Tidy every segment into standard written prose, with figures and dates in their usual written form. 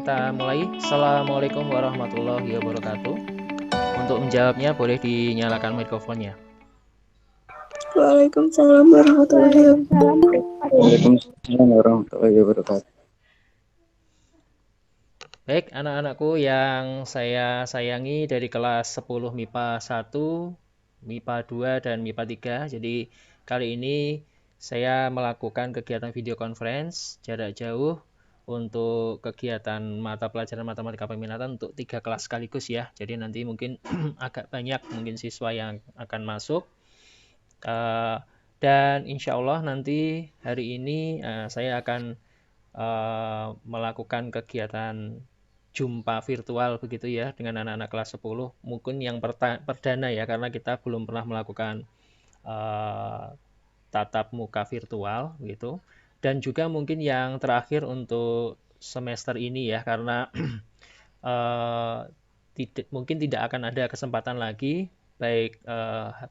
kita mulai. Assalamualaikum warahmatullahi wabarakatuh. Untuk menjawabnya boleh dinyalakan mikrofonnya. Waalaikumsalam warahmatullahi wabarakatuh. Waalaikumsalam warahmatullahi wabarakatuh. Baik, anak-anakku yang saya sayangi dari kelas 10 MIPA 1, MIPA 2, dan MIPA 3. Jadi kali ini saya melakukan kegiatan video conference jarak jauh untuk kegiatan mata pelajaran matematika peminatan untuk 3 kelas sekaligus ya. Jadi nanti mungkin agak banyak mungkin siswa yang akan masuk. Dan insya Allah nanti hari ini saya akan melakukan kegiatan jumpa virtual begitu ya dengan anak-anak kelas 10. Mungkin yang perdana ya karena kita belum pernah melakukan tatap muka virtual gitu. Dan juga mungkin yang terakhir untuk semester ini ya karena mungkin tidak akan ada kesempatan lagi baik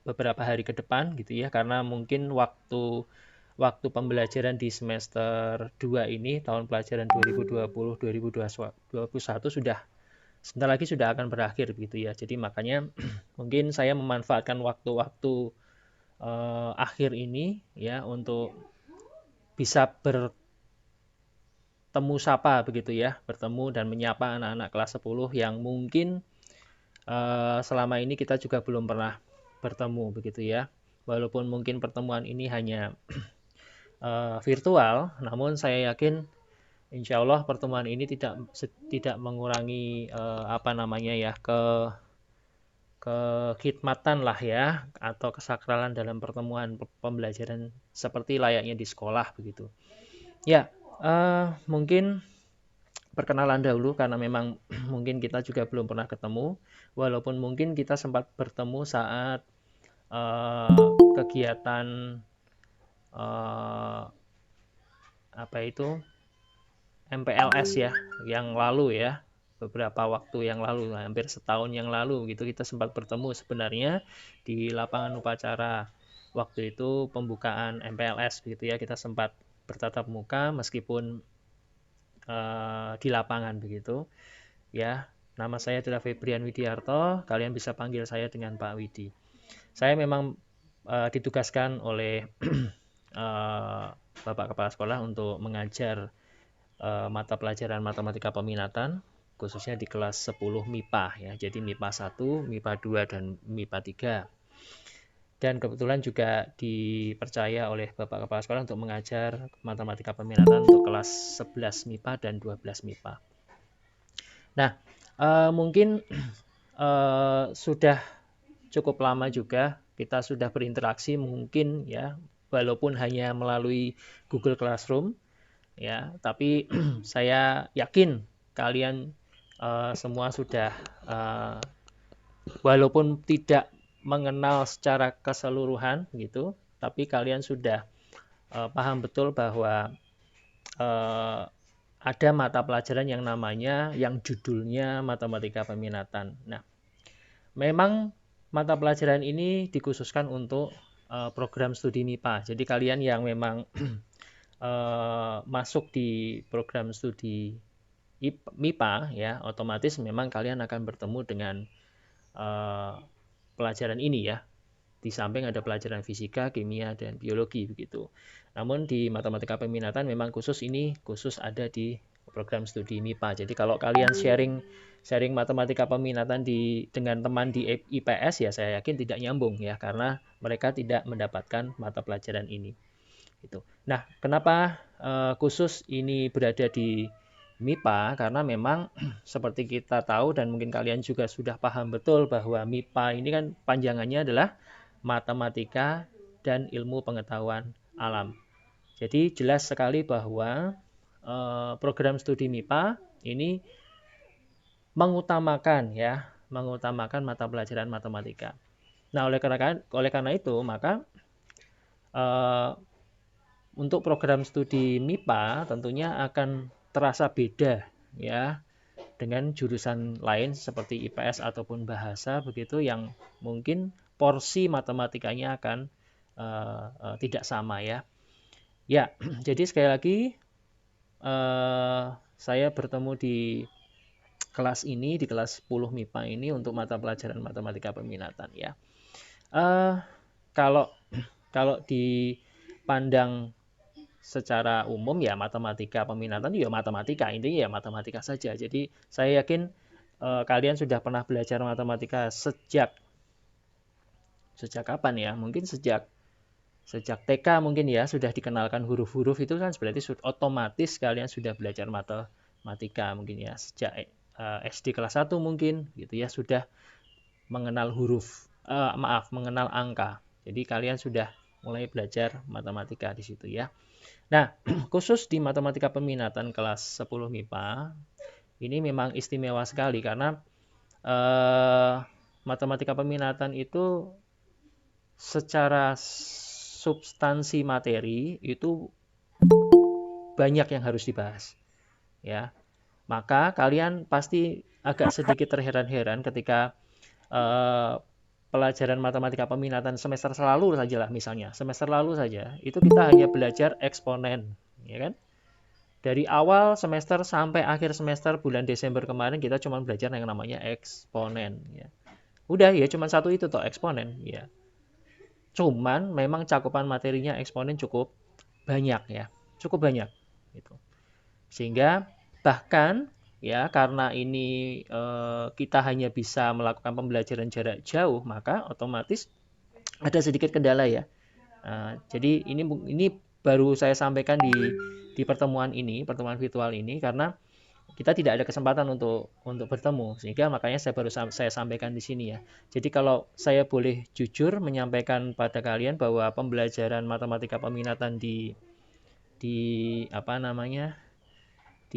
beberapa hari ke depan gitu ya karena mungkin waktu pembelajaran di semester 2 ini tahun pelajaran 2020-2021 sudah sebentar lagi sudah akan berakhir begitu ya. Jadi makanya mungkin saya memanfaatkan waktu-waktu akhir ini ya untuk bisa bertemu sapa begitu ya, bertemu dan menyapa anak-anak kelas 10 yang mungkin selama ini kita juga belum pernah bertemu begitu ya. Walaupun mungkin pertemuan ini hanya virtual, namun saya yakin insya Allah pertemuan ini tidak mengurangi kekhidmatan lah ya atau kesakralan dalam pertemuan pembelajaran seperti layaknya di sekolah begitu. Ya, mungkin perkenalan dahulu karena memang mungkin kita juga belum pernah ketemu, walaupun mungkin kita sempat bertemu saat kegiatan MPLS ya yang lalu ya, beberapa waktu yang lalu, hampir setahun yang lalu gitu kita sempat bertemu sebenarnya di lapangan upacara. Waktu itu pembukaan MPLS begitu ya, kita sempat bertatap muka meskipun di lapangan begitu ya. Nama saya adalah Febrian Widiarto, kalian bisa panggil saya dengan Pak Widi. Saya memang ditugaskan oleh Bapak Kepala Sekolah untuk mengajar mata pelajaran matematika peminatan khususnya di kelas 10 MIPA ya. Jadi MIPA 1, MIPA 2 dan MIPA 3. Dan kebetulan juga dipercaya oleh Bapak Kepala Sekolah untuk mengajar matematika peminatan untuk kelas 11 MIPA dan 12 MIPA. Nah, mungkin sudah cukup lama juga kita sudah berinteraksi mungkin ya, walaupun hanya melalui Google Classroom ya, tapi saya yakin kalian semua sudah walaupun tidak mengenal secara keseluruhan gitu, tapi kalian sudah paham betul bahwa ada mata pelajaran yang namanya, yang judulnya matematika peminatan. Nah, memang mata pelajaran ini dikhususkan untuk program studi MIPA. Jadi kalian yang memang masuk di program studi MIPA ya, otomatis memang kalian akan bertemu dengan pelajaran ini ya. Di samping ada pelajaran fisika, kimia, dan biologi begitu. Namun di matematika peminatan memang khusus ada di program studi MIPA. Jadi kalau kalian sharing matematika peminatan dengan teman di IPS ya saya yakin tidak nyambung ya karena mereka tidak mendapatkan mata pelajaran ini. Gitu. Nah, kenapa khusus ini berada di MIPA? Karena memang seperti kita tahu dan mungkin kalian juga sudah paham betul bahwa MIPA ini kan panjangannya adalah matematika dan ilmu pengetahuan alam. Jadi jelas sekali bahwa program studi MIPA ini mengutamakan mata pelajaran matematika. Nah, oleh karena itu maka untuk program studi MIPA tentunya akan terasa beda ya dengan jurusan lain seperti IPS ataupun bahasa begitu yang mungkin porsi matematikanya akan tidak sama ya. Ya, jadi sekali lagi saya bertemu di kelas ini, di kelas 10 MIPA ini untuk mata pelajaran matematika peminatan ya. Kalau dipandang secara umum ya matematika peminatan ya matematika, intinya ya matematika saja. Jadi saya yakin kalian sudah pernah belajar matematika sejak kapan ya? Mungkin sejak TK mungkin ya, sudah dikenalkan huruf-huruf itu kan berarti otomatis kalian sudah belajar matematika mungkin ya, sejak SD kelas 1 mungkin gitu ya, sudah mengenal mengenal angka. Jadi kalian sudah mulai belajar matematika di situ ya. Nah, khusus di matematika peminatan kelas 10 MIPA, ini memang istimewa sekali karena matematika peminatan itu secara substansi materi itu banyak yang harus dibahas. Ya. Maka kalian pasti agak sedikit terheran-heran ketika pelajaran matematika peminatan semester lalu saja lah misalnya, semester lalu saja itu kita hanya belajar eksponen, ya kan? Dari awal semester sampai akhir semester bulan Desember kemarin kita cuma belajar yang namanya eksponen, ya. Udah ya cuma satu itu toh, eksponen, ya. Cuman memang cakupan materinya eksponen cukup banyak ya, cukup banyak gitu. Sehingga bahkan ya karena ini kita hanya bisa melakukan pembelajaran jarak jauh, maka otomatis ada sedikit kendala ya. Jadi ini baru saya sampaikan di pertemuan virtual ini karena kita tidak ada kesempatan untuk bertemu, sehingga makanya saya sampaikan di sini ya. Jadi kalau saya boleh jujur menyampaikan pada kalian bahwa pembelajaran matematika peminatan di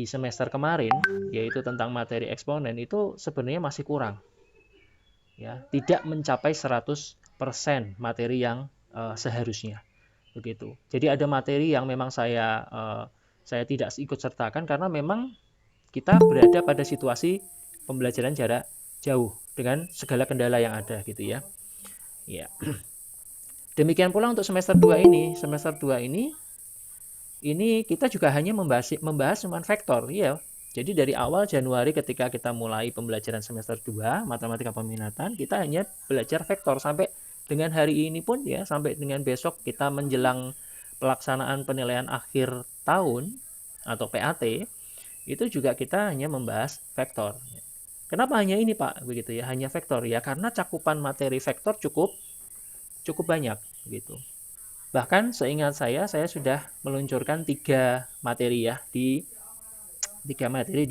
semester kemarin, yaitu tentang materi eksponen, itu sebenarnya masih kurang. Ya, tidak mencapai 100% materi yang seharusnya. Begitu. Jadi ada materi yang memang saya tidak ikut sertakan karena memang kita berada pada situasi pembelajaran jarak jauh dengan segala kendala yang ada gitu ya. Ya. Demikian pula untuk semester 2 ini. Semester 2 ini kita juga hanya membahas cuma vektor, ya. Jadi dari awal Januari ketika kita mulai pembelajaran semester 2 matematika peminatan, kita hanya belajar vektor sampai dengan hari ini pun ya, sampai dengan besok kita menjelang pelaksanaan penilaian akhir tahun atau PAT, itu juga kita hanya membahas vektor. Kenapa hanya ini Pak? Begitu ya, hanya vektor ya, karena cakupan materi vektor cukup banyak gitu. Bahkan seingat saya sudah meluncurkan 3 materi ya di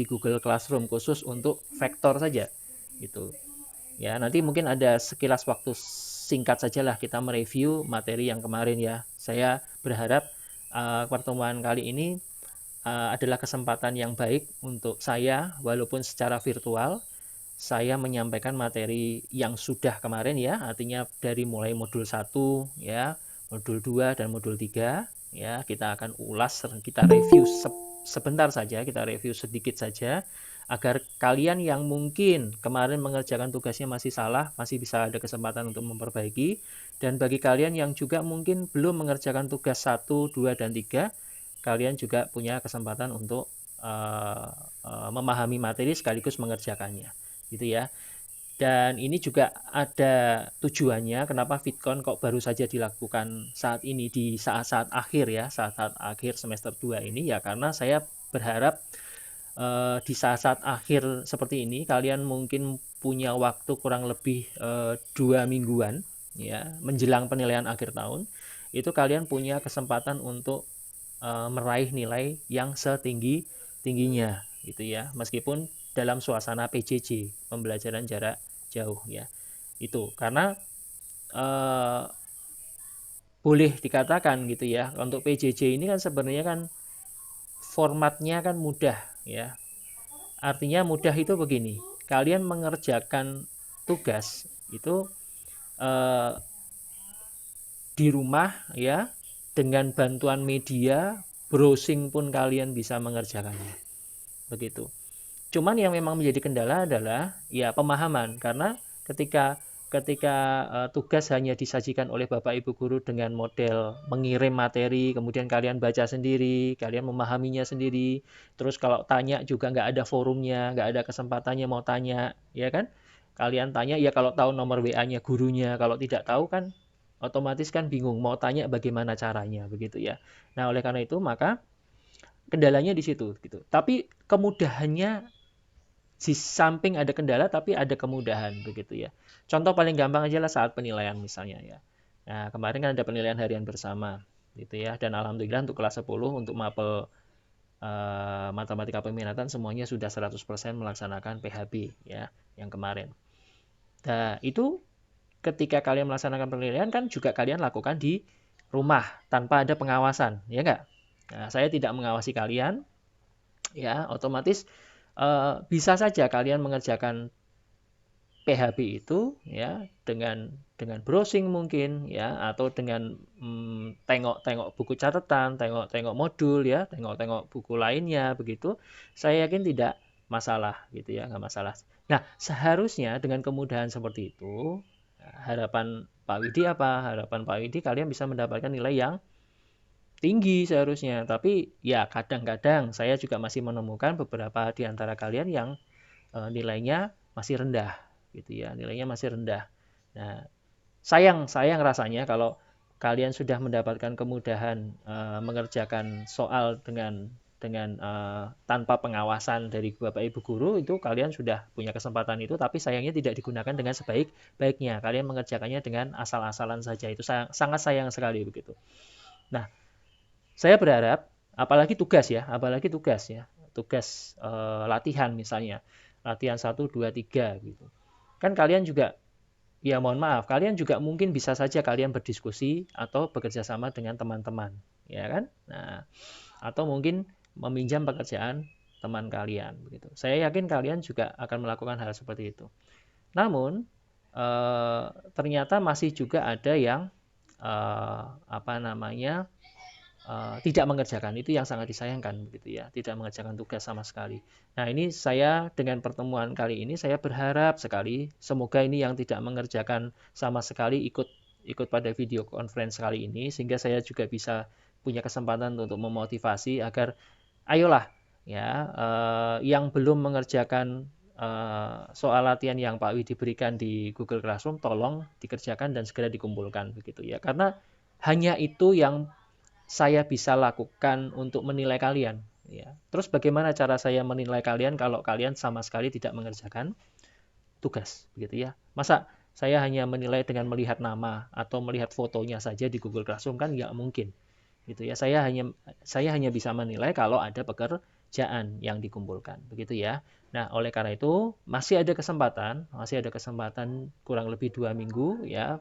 Google Classroom khusus untuk vektor saja gitu. Ya, nanti mungkin ada sekilas waktu singkat sajalah kita mereview materi yang kemarin ya. Saya berharap pertemuan kali ini adalah kesempatan yang baik untuk saya, walaupun secara virtual, saya menyampaikan materi yang sudah kemarin ya, artinya dari mulai modul 1 ya, modul 2 dan modul 3 ya, kita akan ulas, kita review sebentar saja, kita review sedikit saja agar kalian yang mungkin kemarin mengerjakan tugasnya masih salah, masih bisa ada kesempatan untuk memperbaiki, dan bagi kalian yang juga mungkin belum mengerjakan tugas 1, 2 dan 3, kalian juga punya kesempatan untuk memahami materi sekaligus mengerjakannya gitu ya. Dan ini juga ada tujuannya kenapa VidCon kok baru saja dilakukan saat ini di saat-saat akhir ya, saat-saat akhir semester 2 ini ya, karena saya berharap di saat-saat akhir seperti ini kalian mungkin punya waktu kurang lebih 2 mingguan ya, menjelang penilaian akhir tahun, itu kalian punya kesempatan untuk meraih nilai yang setinggi-tingginya gitu ya, meskipun dalam suasana PJJ, pembelajaran jarak jauh ya. Itu karena boleh dikatakan gitu ya, untuk PJJ ini kan sebenarnya kan formatnya kan mudah ya. Artinya mudah itu begini, kalian mengerjakan tugas itu di rumah ya, dengan bantuan media, browsing pun kalian bisa mengerjakannya. Begitu. Cuman yang memang menjadi kendala adalah ya pemahaman, karena ketika tugas hanya disajikan oleh Bapak Ibu guru dengan model mengirim materi, kemudian kalian baca sendiri, kalian memahaminya sendiri, terus kalau tanya juga nggak ada forumnya, nggak ada kesempatannya mau tanya, ya kan? Kalian tanya, ya kalau tahu nomor WA-nya gurunya, kalau tidak tahu kan otomatis kan bingung, mau tanya bagaimana caranya, begitu ya. Nah, oleh karena itu maka kendalanya di situ, gitu. Tapi kemudahannya, di samping ada kendala tapi ada kemudahan begitu ya. Contoh paling gampang aja lah saat penilaian misalnya ya. Nah, kemarin kan ada penilaian harian bersama gitu ya, dan alhamdulillah untuk kelas 10 untuk mapel matematika peminatan semuanya sudah 100% melaksanakan PHB ya yang kemarin. Nah, itu ketika kalian melaksanakan penilaian kan juga kalian lakukan di rumah tanpa ada pengawasan, ya enggak? Nah, saya tidak mengawasi kalian, ya otomatis bisa saja kalian mengerjakan PHB itu ya dengan browsing mungkin ya, atau dengan tengok-tengok buku catatan, tengok-tengok modul ya, tengok-tengok buku lainnya begitu. Saya yakin tidak masalah gitu ya, nggak masalah. Nah, seharusnya dengan kemudahan seperti itu, harapan Pak Widi apa? Harapan Pak Widi kalian bisa mendapatkan nilai yang tinggi seharusnya. Tapi ya kadang-kadang saya juga masih menemukan beberapa di antara kalian yang nilainya masih rendah gitu ya, nilainya masih rendah. Nah, sayang rasanya kalau kalian sudah mendapatkan kemudahan mengerjakan soal dengan tanpa pengawasan dari Bapak Ibu guru, itu kalian sudah punya kesempatan itu, tapi sayangnya tidak digunakan dengan sebaik-baiknya. Kalian mengerjakannya dengan asal-asalan saja, itu sangat sayang sekali begitu. Nah, saya berharap apalagi tugas latihan misalnya, latihan 1, 2, 3 gitu. Kan kalian juga, ya mohon maaf, kalian juga mungkin bisa saja kalian berdiskusi atau bekerja sama dengan teman-teman, ya kan? Nah, atau mungkin meminjam pekerjaan teman kalian begitu. Saya yakin kalian juga akan melakukan hal seperti itu. Namun ternyata masih juga ada yang tidak mengerjakan, itu yang sangat disayangkan begitu ya, tidak mengerjakan tugas sama sekali. Nah, ini saya dengan pertemuan kali ini saya berharap sekali semoga ini yang tidak mengerjakan sama sekali ikut pada video conference kali ini, sehingga saya juga bisa punya kesempatan untuk memotivasi agar ayolah ya, yang belum mengerjakan soal latihan yang Pak Widi berikan di Google Classroom tolong dikerjakan dan segera dikumpulkan begitu ya, karena hanya itu yang saya bisa lakukan untuk menilai kalian ya. Terus bagaimana cara saya menilai kalian kalau kalian sama sekali tidak mengerjakan tugas begitu ya? Masa saya hanya menilai dengan melihat nama atau melihat fotonya saja di Google Classroom, kan nggak mungkin gitu ya. Saya hanya bisa menilai kalau ada pekerjaan yang dikumpulkan begitu ya. Nah, oleh karena itu masih ada kesempatan kurang lebih 2 minggu ya.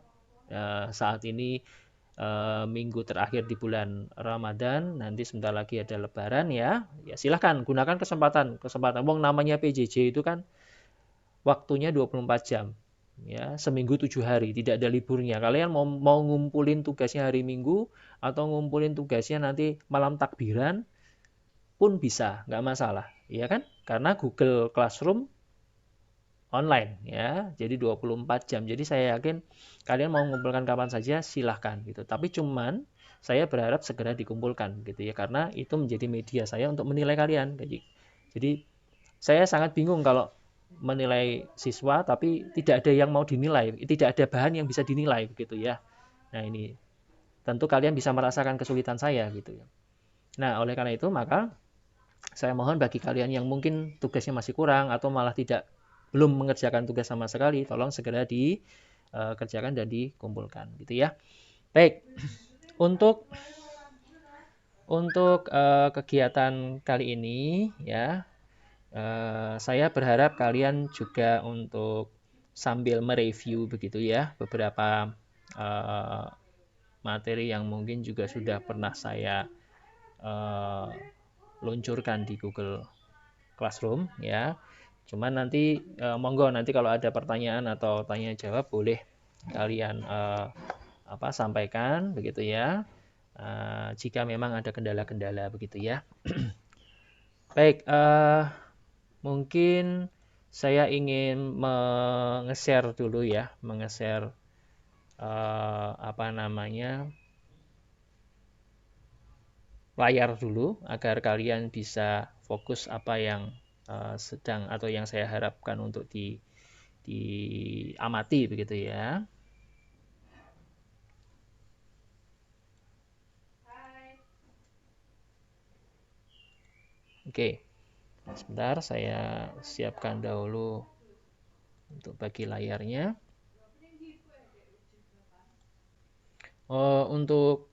Saat ini minggu terakhir di bulan Ramadan, nanti sebentar lagi ada Lebaran ya. Ya silahkan gunakan kesempatan. Wong namanya PJJ itu kan waktunya 24 jam. Ya, seminggu 7 hari, tidak ada liburnya. Kalian mau ngumpulin tugasnya hari Minggu atau ngumpulin tugasnya nanti malam takbiran pun bisa, nggak masalah, ya kan? Karena Google Classroom online ya, jadi 24 jam. Jadi saya yakin kalian mau mengumpulkan kapan saja silahkan gitu. Tapi cuman saya berharap segera dikumpulkan gitu ya, karena itu menjadi media saya untuk menilai kalian. Jadi saya sangat bingung kalau menilai siswa tapi tidak ada yang mau dinilai, tidak ada bahan yang bisa dinilai begitu ya. Nah, ini tentu kalian bisa merasakan kesulitan saya gitu ya. Nah, oleh karena itu maka saya mohon bagi kalian yang mungkin tugasnya masih kurang atau malah belum mengerjakan tugas sama sekali, tolong segera dikerjakan dan dikumpulkan gitu ya. Baik, untuk kegiatan kali ini ya, saya berharap kalian juga untuk sambil mereview begitu ya beberapa materi yang mungkin juga sudah pernah saya luncurkan di Google Classroom ya. Cuman nanti monggo nanti kalau ada pertanyaan atau tanya jawab boleh kalian sampaikan begitu ya. Jika memang ada kendala-kendala begitu ya. Baik, mungkin saya ingin menge-share dulu ya, menge-share layar dulu agar kalian bisa fokus apa yang sedang atau yang saya harapkan untuk diamati begitu ya. Oke, sebentar saya siapkan dahulu untuk bagi layarnya. Untuk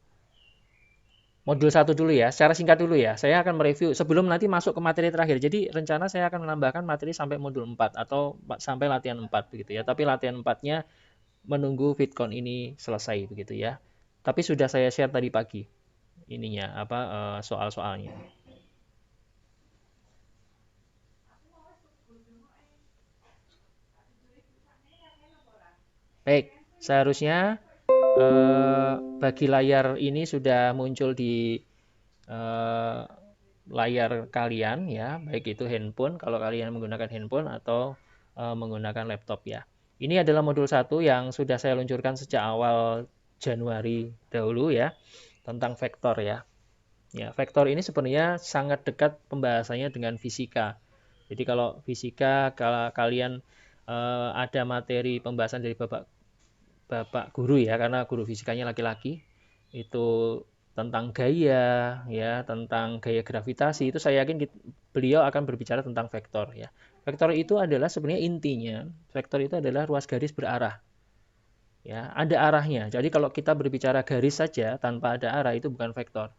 modul 1 dulu ya, secara singkat dulu ya. Saya akan mereview sebelum nanti masuk ke materi terakhir. Jadi rencana saya akan menambahkan materi sampai modul 4 atau sampai latihan 4 begitu ya. Tapi latihan 4-nya menunggu VidCon ini selesai begitu ya. Tapi sudah saya share tadi pagi ininya soal-soalnya. Baik, seharusnya bagi layar ini sudah muncul di layar kalian ya, baik itu handphone kalau kalian menggunakan handphone atau menggunakan laptop ya. Ini adalah modul 1 yang sudah saya luncurkan sejak awal Januari dahulu ya, tentang vektor ya. Ya, vektor ini sebenarnya sangat dekat pembahasannya dengan fisika. Jadi kalau fisika, kalau kalian ada materi pembahasan dari Bapak guru ya, karena guru fisikanya laki-laki, itu tentang gaya ya, tentang gaya gravitasi, itu saya yakin beliau akan berbicara tentang vektor ya. Vektor itu adalah sebenarnya intinya, vektor itu adalah ruas garis berarah. Ya, ada arahnya. Jadi kalau kita berbicara garis saja tanpa ada arah itu bukan vektor.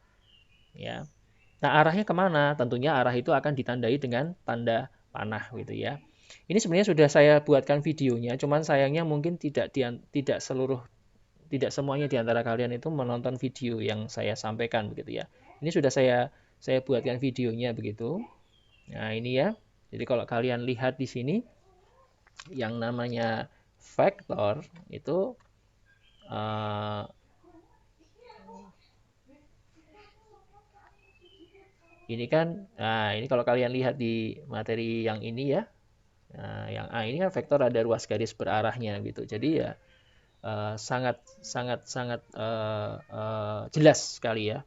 Ya. Nah, arahnya kemana? Tentunya arah itu akan ditandai dengan tanda panah gitu ya. Ini sebenarnya sudah saya buatkan videonya, cuman sayangnya mungkin tidak semuanya di antara kalian itu menonton video yang saya sampaikan begitu ya. Ini sudah saya buatkan videonya begitu. Nah, ini ya. Jadi kalau kalian lihat di sini yang namanya vektor itu ini kan, nah ini kalau kalian lihat di materi yang ini ya, nah, yang A ini kan vektor ada ruas garis berarahnya gitu. Jadi ya sangat jelas sekali ya.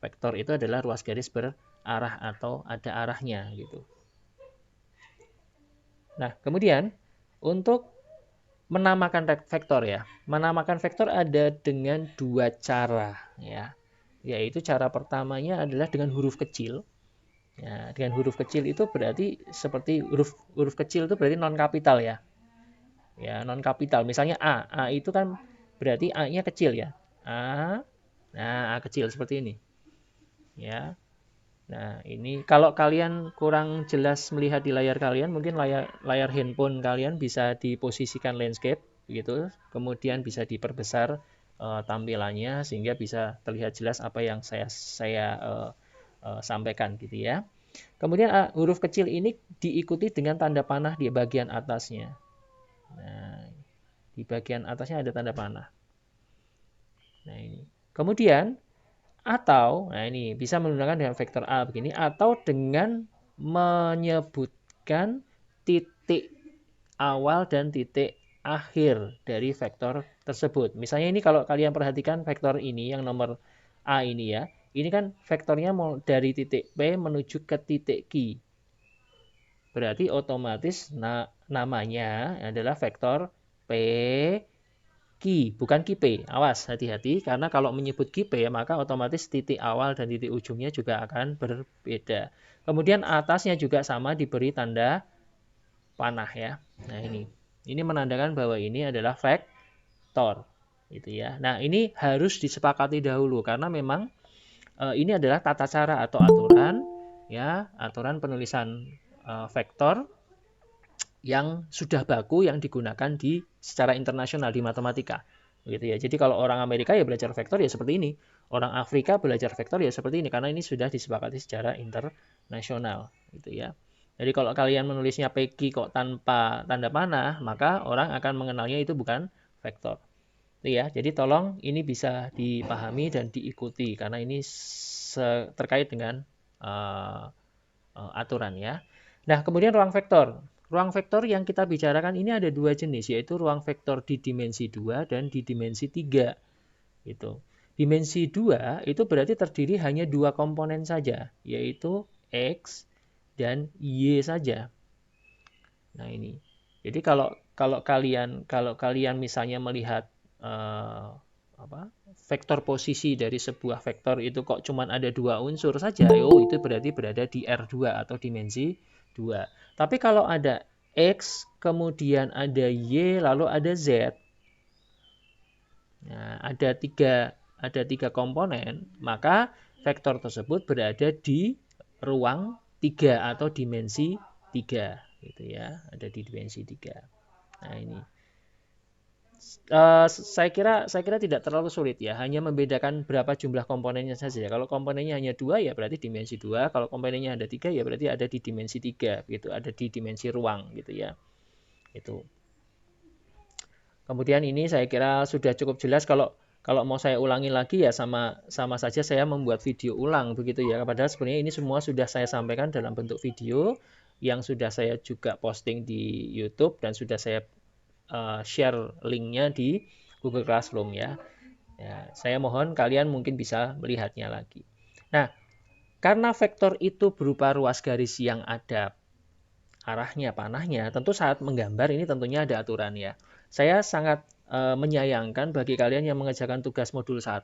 Vektor itu adalah ruas garis berarah atau ada arahnya gitu. Nah, kemudian untuk menamakan vektor ya. Menamakan vektor ada dengan 2 cara ya. Yaitu cara pertamanya adalah dengan huruf kecil. Ya, dengan huruf kecil itu berarti seperti huruf kecil itu berarti non kapital ya. Ya, non kapital. Misalnya A. A itu kan berarti A-nya kecil ya. A. Nah, A kecil seperti ini. Ya. Nah, ini kalau kalian kurang jelas melihat di layar kalian, mungkin layar handphone kalian bisa diposisikan landscape begitu. Kemudian bisa diperbesar tampilannya sehingga bisa terlihat jelas apa yang saya sampaikan gitu ya. Kemudian huruf kecil ini diikuti dengan tanda panah di bagian atasnya. Nah, di bagian atasnya ada tanda panah. Nah, ini. Kemudian atau, nah ini bisa menggunakan dengan vektor A begini, atau dengan menyebutkan titik awal dan titik akhir dari vektor tersebut. Misalnya ini kalau kalian perhatikan vektor ini yang nomor A ini ya, ini kan vektornya mau dari titik P menuju ke titik Q. Berarti otomatis namanya adalah vektor P Q, bukan QP. Awas, hati-hati, karena kalau menyebut QP, maka otomatis titik awal dan titik ujungnya juga akan berbeda. Kemudian atasnya juga sama diberi tanda panah ya. Nah ini menandakan bahwa ini adalah vektor. Gitu ya. Nah ini harus disepakati dahulu, karena memang ini adalah tata cara atau aturan, ya, aturan penulisan vektor yang sudah baku yang digunakan secara internasional di matematika gitu ya. Jadi kalau orang Amerika ya belajar vektor ya seperti ini, orang Afrika belajar vektor ya seperti ini, karena ini sudah disepakati secara internasional gitu ya. Jadi kalau kalian menulisnya PQ kok tanpa tanda panah, maka orang akan mengenalnya itu bukan vektor. Ya, jadi tolong ini bisa dipahami dan diikuti karena ini terkait dengan aturan ya. Nah, kemudian ruang vektor. Ruang vektor yang kita bicarakan ini ada dua jenis, yaitu ruang vektor di dimensi 2 dan di dimensi 3. Gitu. Dimensi 2 itu berarti terdiri hanya dua komponen saja, yaitu X dan Y saja. Nah ini. Jadi kalau kalian misalnya melihat vektor posisi dari sebuah vektor itu kok cuma ada dua unsur saja, itu berarti berada di R2 atau dimensi 2. Tapi kalau ada X, kemudian ada Y, lalu ada Z, nah, ada tiga komponen, maka vektor tersebut berada di ruang 3 atau dimensi 3. Gitu ya, ada di dimensi 3. Nah ini. Saya kira tidak terlalu sulit ya, hanya membedakan berapa jumlah komponennya saja. Kalau komponennya hanya 2 ya berarti dimensi 2, kalau komponennya ada 3 ya berarti ada di dimensi 3 gitu, ada di dimensi ruang gitu ya. Itu. Kemudian ini saya kira sudah cukup jelas. Kalau mau saya ulangi lagi ya sama saja saya membuat video ulang begitu ya. Padahal sebenarnya ini semua sudah saya sampaikan dalam bentuk video yang sudah saya juga posting di YouTube dan sudah saya share linknya di Google Classroom ya. Saya mohon kalian mungkin bisa melihatnya lagi. Nah, karena vektor itu berupa ruas garis yang ada arahnya, panahnya, tentu saat menggambar ini tentunya ada aturan ya. Saya sangat menyayangkan bagi kalian yang mengerjakan tugas modul 1.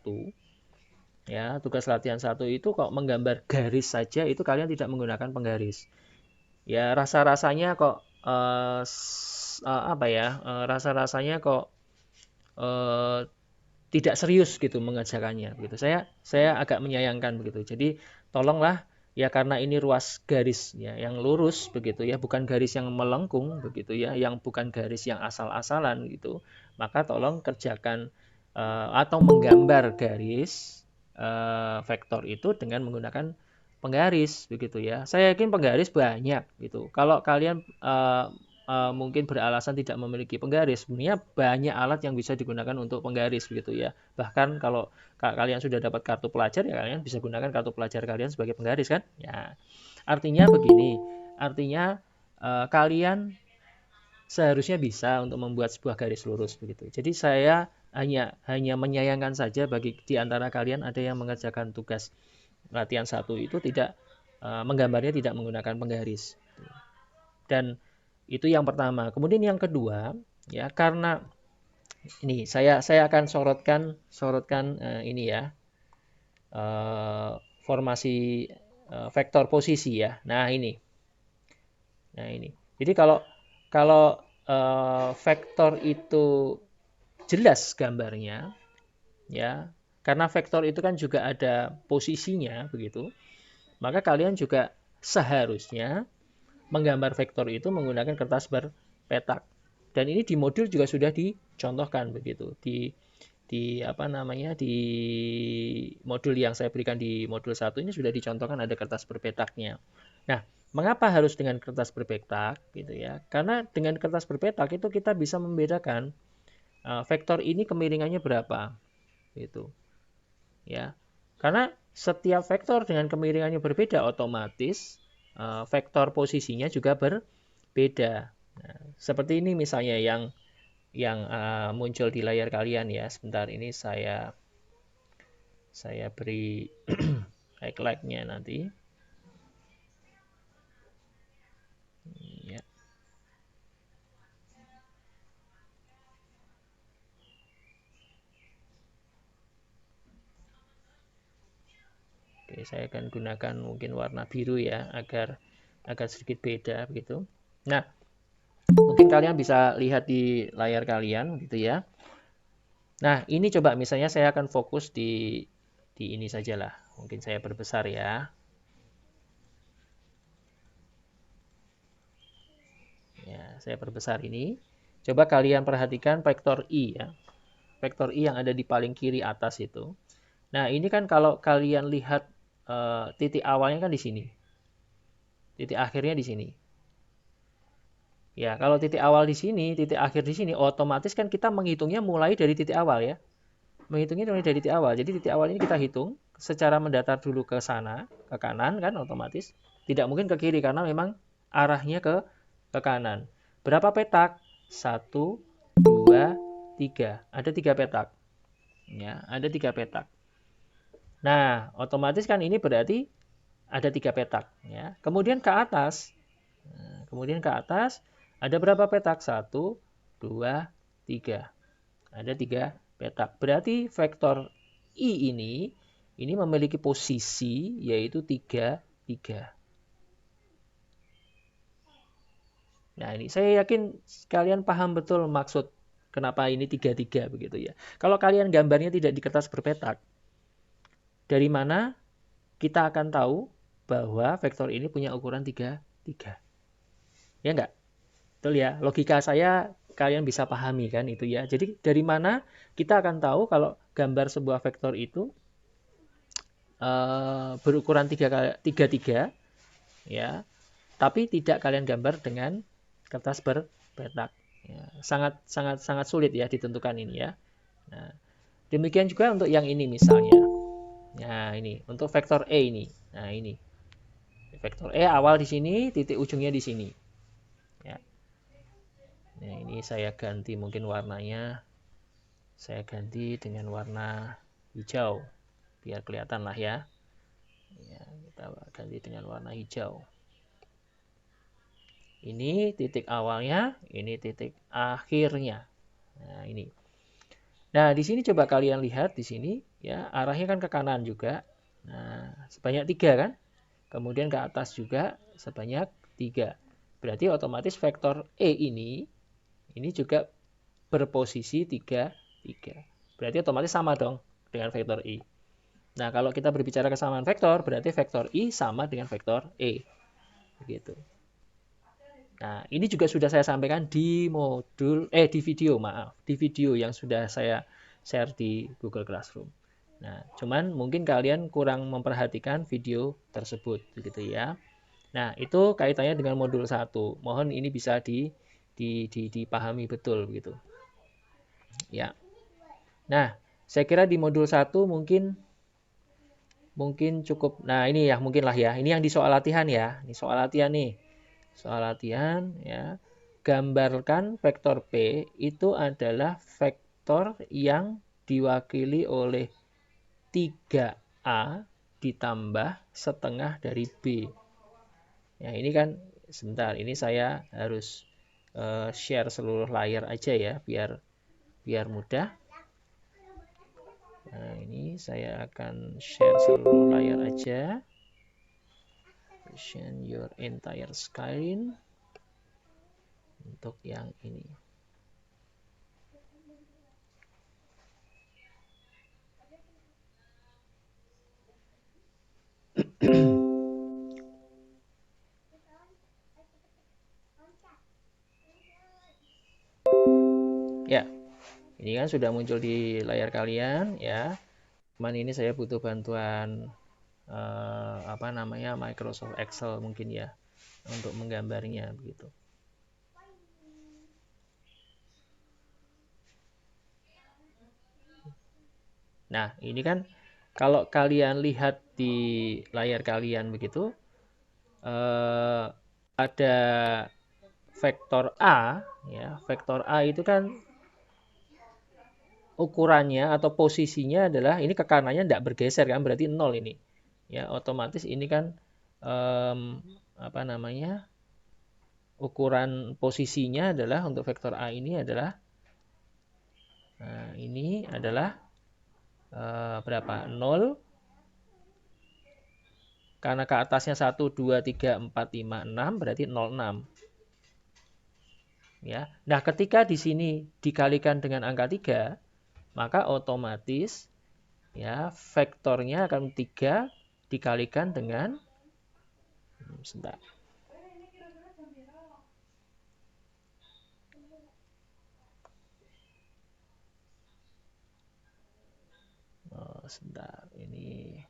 Ya, tugas latihan 1 itu kok menggambar garis saja itu kalian tidak menggunakan penggaris. Ya, rasa-rasanya kok rasa-rasanya kok tidak serius gitu mengerjakannya begitu. Saya agak menyayangkan begitu. Jadi tolonglah ya, karena ini ruas garis ya yang lurus begitu ya, bukan garis yang melengkung begitu ya, yang bukan garis yang asal-asalan gitu. Maka tolong kerjakan atau menggambar garis vektor itu dengan menggunakan penggaris begitu ya. Saya yakin penggaris banyak gitu. Kalau kalian mungkin beralasan tidak memiliki penggaris, sebenarnya banyak alat yang bisa digunakan untuk penggaris begitu ya. Bahkan kalau kalian sudah dapat kartu pelajar ya kalian bisa gunakan kartu pelajar kalian sebagai penggaris kan. Ya. Artinya begini, kalian seharusnya bisa untuk membuat sebuah garis lurus begitu. Jadi saya hanya menyayangkan saja bagi di antara kalian ada yang mengerjakan tugas latihan 1 itu tidak menggambarnya tidak menggunakan penggaris. Dan itu yang pertama. Kemudian yang kedua, ya karena ini saya akan sorotkan ini ya, formasi vektor posisi ya. Nah ini. Jadi kalau vektor itu jelas gambarnya, ya karena vektor itu kan juga ada posisinya begitu, maka kalian juga seharusnya menggambar vektor itu menggunakan kertas berpetak. Dan ini di modul juga sudah dicontohkan begitu. Di modul yang saya berikan di modul 1 ini sudah dicontohkan ada kertas berpetaknya. Nah, mengapa harus dengan kertas berpetak gitu ya? Karena dengan kertas berpetak itu kita bisa membedakan vektor ini kemiringannya berapa gitu. Ya. Karena setiap vektor dengan kemiringannya berbeda, otomatis vektor posisinya juga berbeda. Nah, seperti ini misalnya yang muncul di layar kalian ya. Sebentar ini saya beri highlight-nya nanti. Ya. Oke, saya akan gunakan mungkin warna biru ya agar sedikit beda begitu. Nah, mungkin kalian bisa lihat di layar kalian gitu ya. Nah, ini coba misalnya saya akan fokus di ini sajalah. Mungkin saya perbesar ya. Ya, saya perbesar ini. Coba kalian perhatikan vektor I ya. Vektor I yang ada di paling kiri atas itu. Nah, ini kan kalau kalian lihat titik awalnya kan di sini. Titik akhirnya di sini. Ya, kalau titik awal di sini, titik akhir di sini, otomatis kan kita menghitungnya mulai dari titik awal ya. Menghitungnya mulai dari titik awal. Jadi titik awal ini kita hitung secara mendatar dulu ke sana, ke kanan kan otomatis. Tidak mungkin ke kiri karena memang arahnya ke ke kanan. Berapa petak? 1, 2, 3. Ada 3 petak. Ya, ada 3 petak. Nah, otomatis kan ini berarti ada 3 petak. Ya. Kemudian ke atas. Ada berapa petak? 1, 2, 3. Ada 3 petak. Berarti vektor I ini memiliki posisi yaitu 3, 3. Nah, ini saya yakin kalian paham betul maksud kenapa ini 3-3 begitu ya. Kalau kalian gambarnya tidak di kertas berpetak, dari mana kita akan tahu bahwa vektor ini punya ukuran 3, 3. Ya enggak? Betul ya? Logika saya kalian bisa pahami kan itu ya. Jadi dari mana kita akan tahu kalau gambar sebuah vektor itu berukuran 3, 3 ya. Tapi tidak kalian gambar dengan kertas berpetak. Ya, sangat sulit ya ditentukan ini ya. Nah, demikian juga untuk yang ini misalnya. Nah, ini untuk vektor E ini. Nah, ini. Vektor E awal di sini, titik ujungnya di sini. Ya. Nah, ini saya ganti mungkin warnanya. Saya ganti dengan warna hijau. Biar kelihatan lah ya. Ya, kita ganti dengan warna hijau. Ini titik awalnya, ini titik akhirnya. Nah, ini. Nah, di sini coba kalian lihat di sini ya, arahnya kan ke kanan juga. Nah, sebanyak 3 kan? Kemudian ke atas juga sebanyak 3. Berarti otomatis vektor E ini juga berposisi 3, 3. Berarti otomatis sama dong dengan vektor I. Nah, kalau kita berbicara kesamaan vektor, berarti vektor I sama dengan vektor E. Begitu. Nah, ini juga sudah saya sampaikan di video yang sudah saya share di Google Classroom. Nah, cuman mungkin kalian kurang memperhatikan video tersebut, begitu ya. Nah, itu kaitannya dengan modul 1. Mohon ini bisa dipahami betul, begitu. Ya. Nah, saya kira di modul 1 mungkin cukup. Nah, ini ya mungkin lah ya. Ini yang di soal latihan ya. Ini soal latihan nih. Soal latihan ya. Gambarkan vektor P itu adalah vektor yang diwakili oleh 3A ditambah setengah dari B. Ya, ini kan sebentar, ini saya harus share seluruh layar aja ya biar mudah. Nah, ini saya akan share seluruh layar aja. Share your entire screen untuk yang ini. Ya, ini kan sudah muncul di layar kalian ya. Cuman ini saya butuh bantuan Microsoft Excel mungkin ya untuk menggambarnya begitu. Nah, ini kan kalau kalian lihat di layar kalian begitu, ada vektor A, ya. Vektor A itu kan ukurannya atau posisinya adalah ini ke kanannya tidak bergeser kan, berarti 0 ini. Ya, otomatis ini kan ukuran posisinya adalah untuk vektor A ini adalah berapa? 0. Karena ke atasnya 1, 2, 3, 4, 5, 6 berarti 06. Ya. Nah, ketika di sini dikalikan dengan angka 3, maka otomatis ya vektornya akan 3 dikalikan dengan sebentar. Sebentar, ini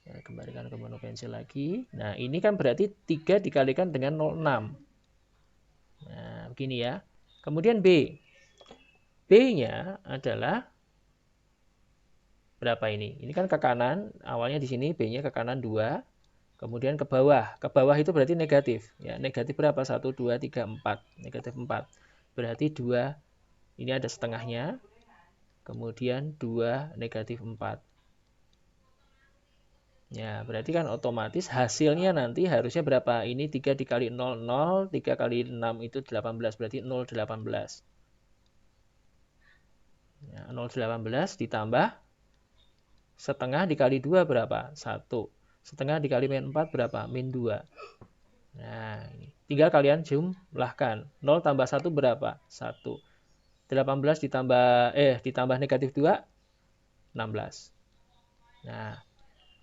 ya, kembalikan ke menu pensil lagi. Nah, ini kan berarti 3 dikalikan dengan 06. Nah, begini ya. Kemudian B. B-nya adalah berapa ini? Ini kan ke kanan, awalnya di sini B-nya ke kanan 2, Kemudian ke bawah. Ke bawah itu berarti negatif. Ya, negatif berapa? 1, 2, 3, 4. Negatif 4. Berarti 2, ini ada setengahnya. Kemudian 2, negatif 4. Ya, berarti kan otomatis hasilnya nanti harusnya berapa? Ini 3 dikali 0, 0. 3 kali 6 itu 18. Berarti 0,18. Ya, 0,18 ditambah setengah dikali 2 berapa? 1. Setengah dikali min 4 berapa? Min 2. Nah, ini. Tinggal kalian jumlahkan. 0 tambah 1 berapa? 1. 18 ditambah negatif 2, 16. Nah,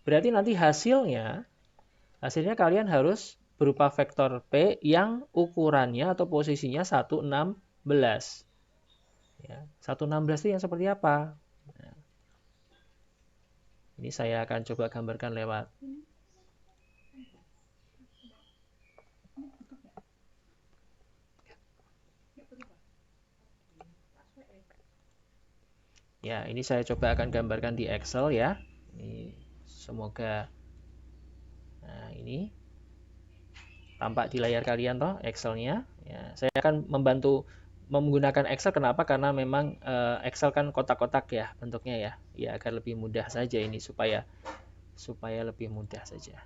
berarti nanti hasilnya kalian harus berupa vektor P yang ukurannya atau posisinya 1,16. Ya, 1,16 itu yang seperti apa? Nah, ini saya akan coba gambarkan lewat ya, ini saya coba akan gambarkan di Excel ya. Ini semoga nah ini tampak di layar kalian toh Excelnya. Ya, saya akan membantu menggunakan Excel. Kenapa? Karena memang Excel kan kotak-kotak ya bentuknya ya. Ya agar lebih mudah saja ini supaya lebih mudah saja.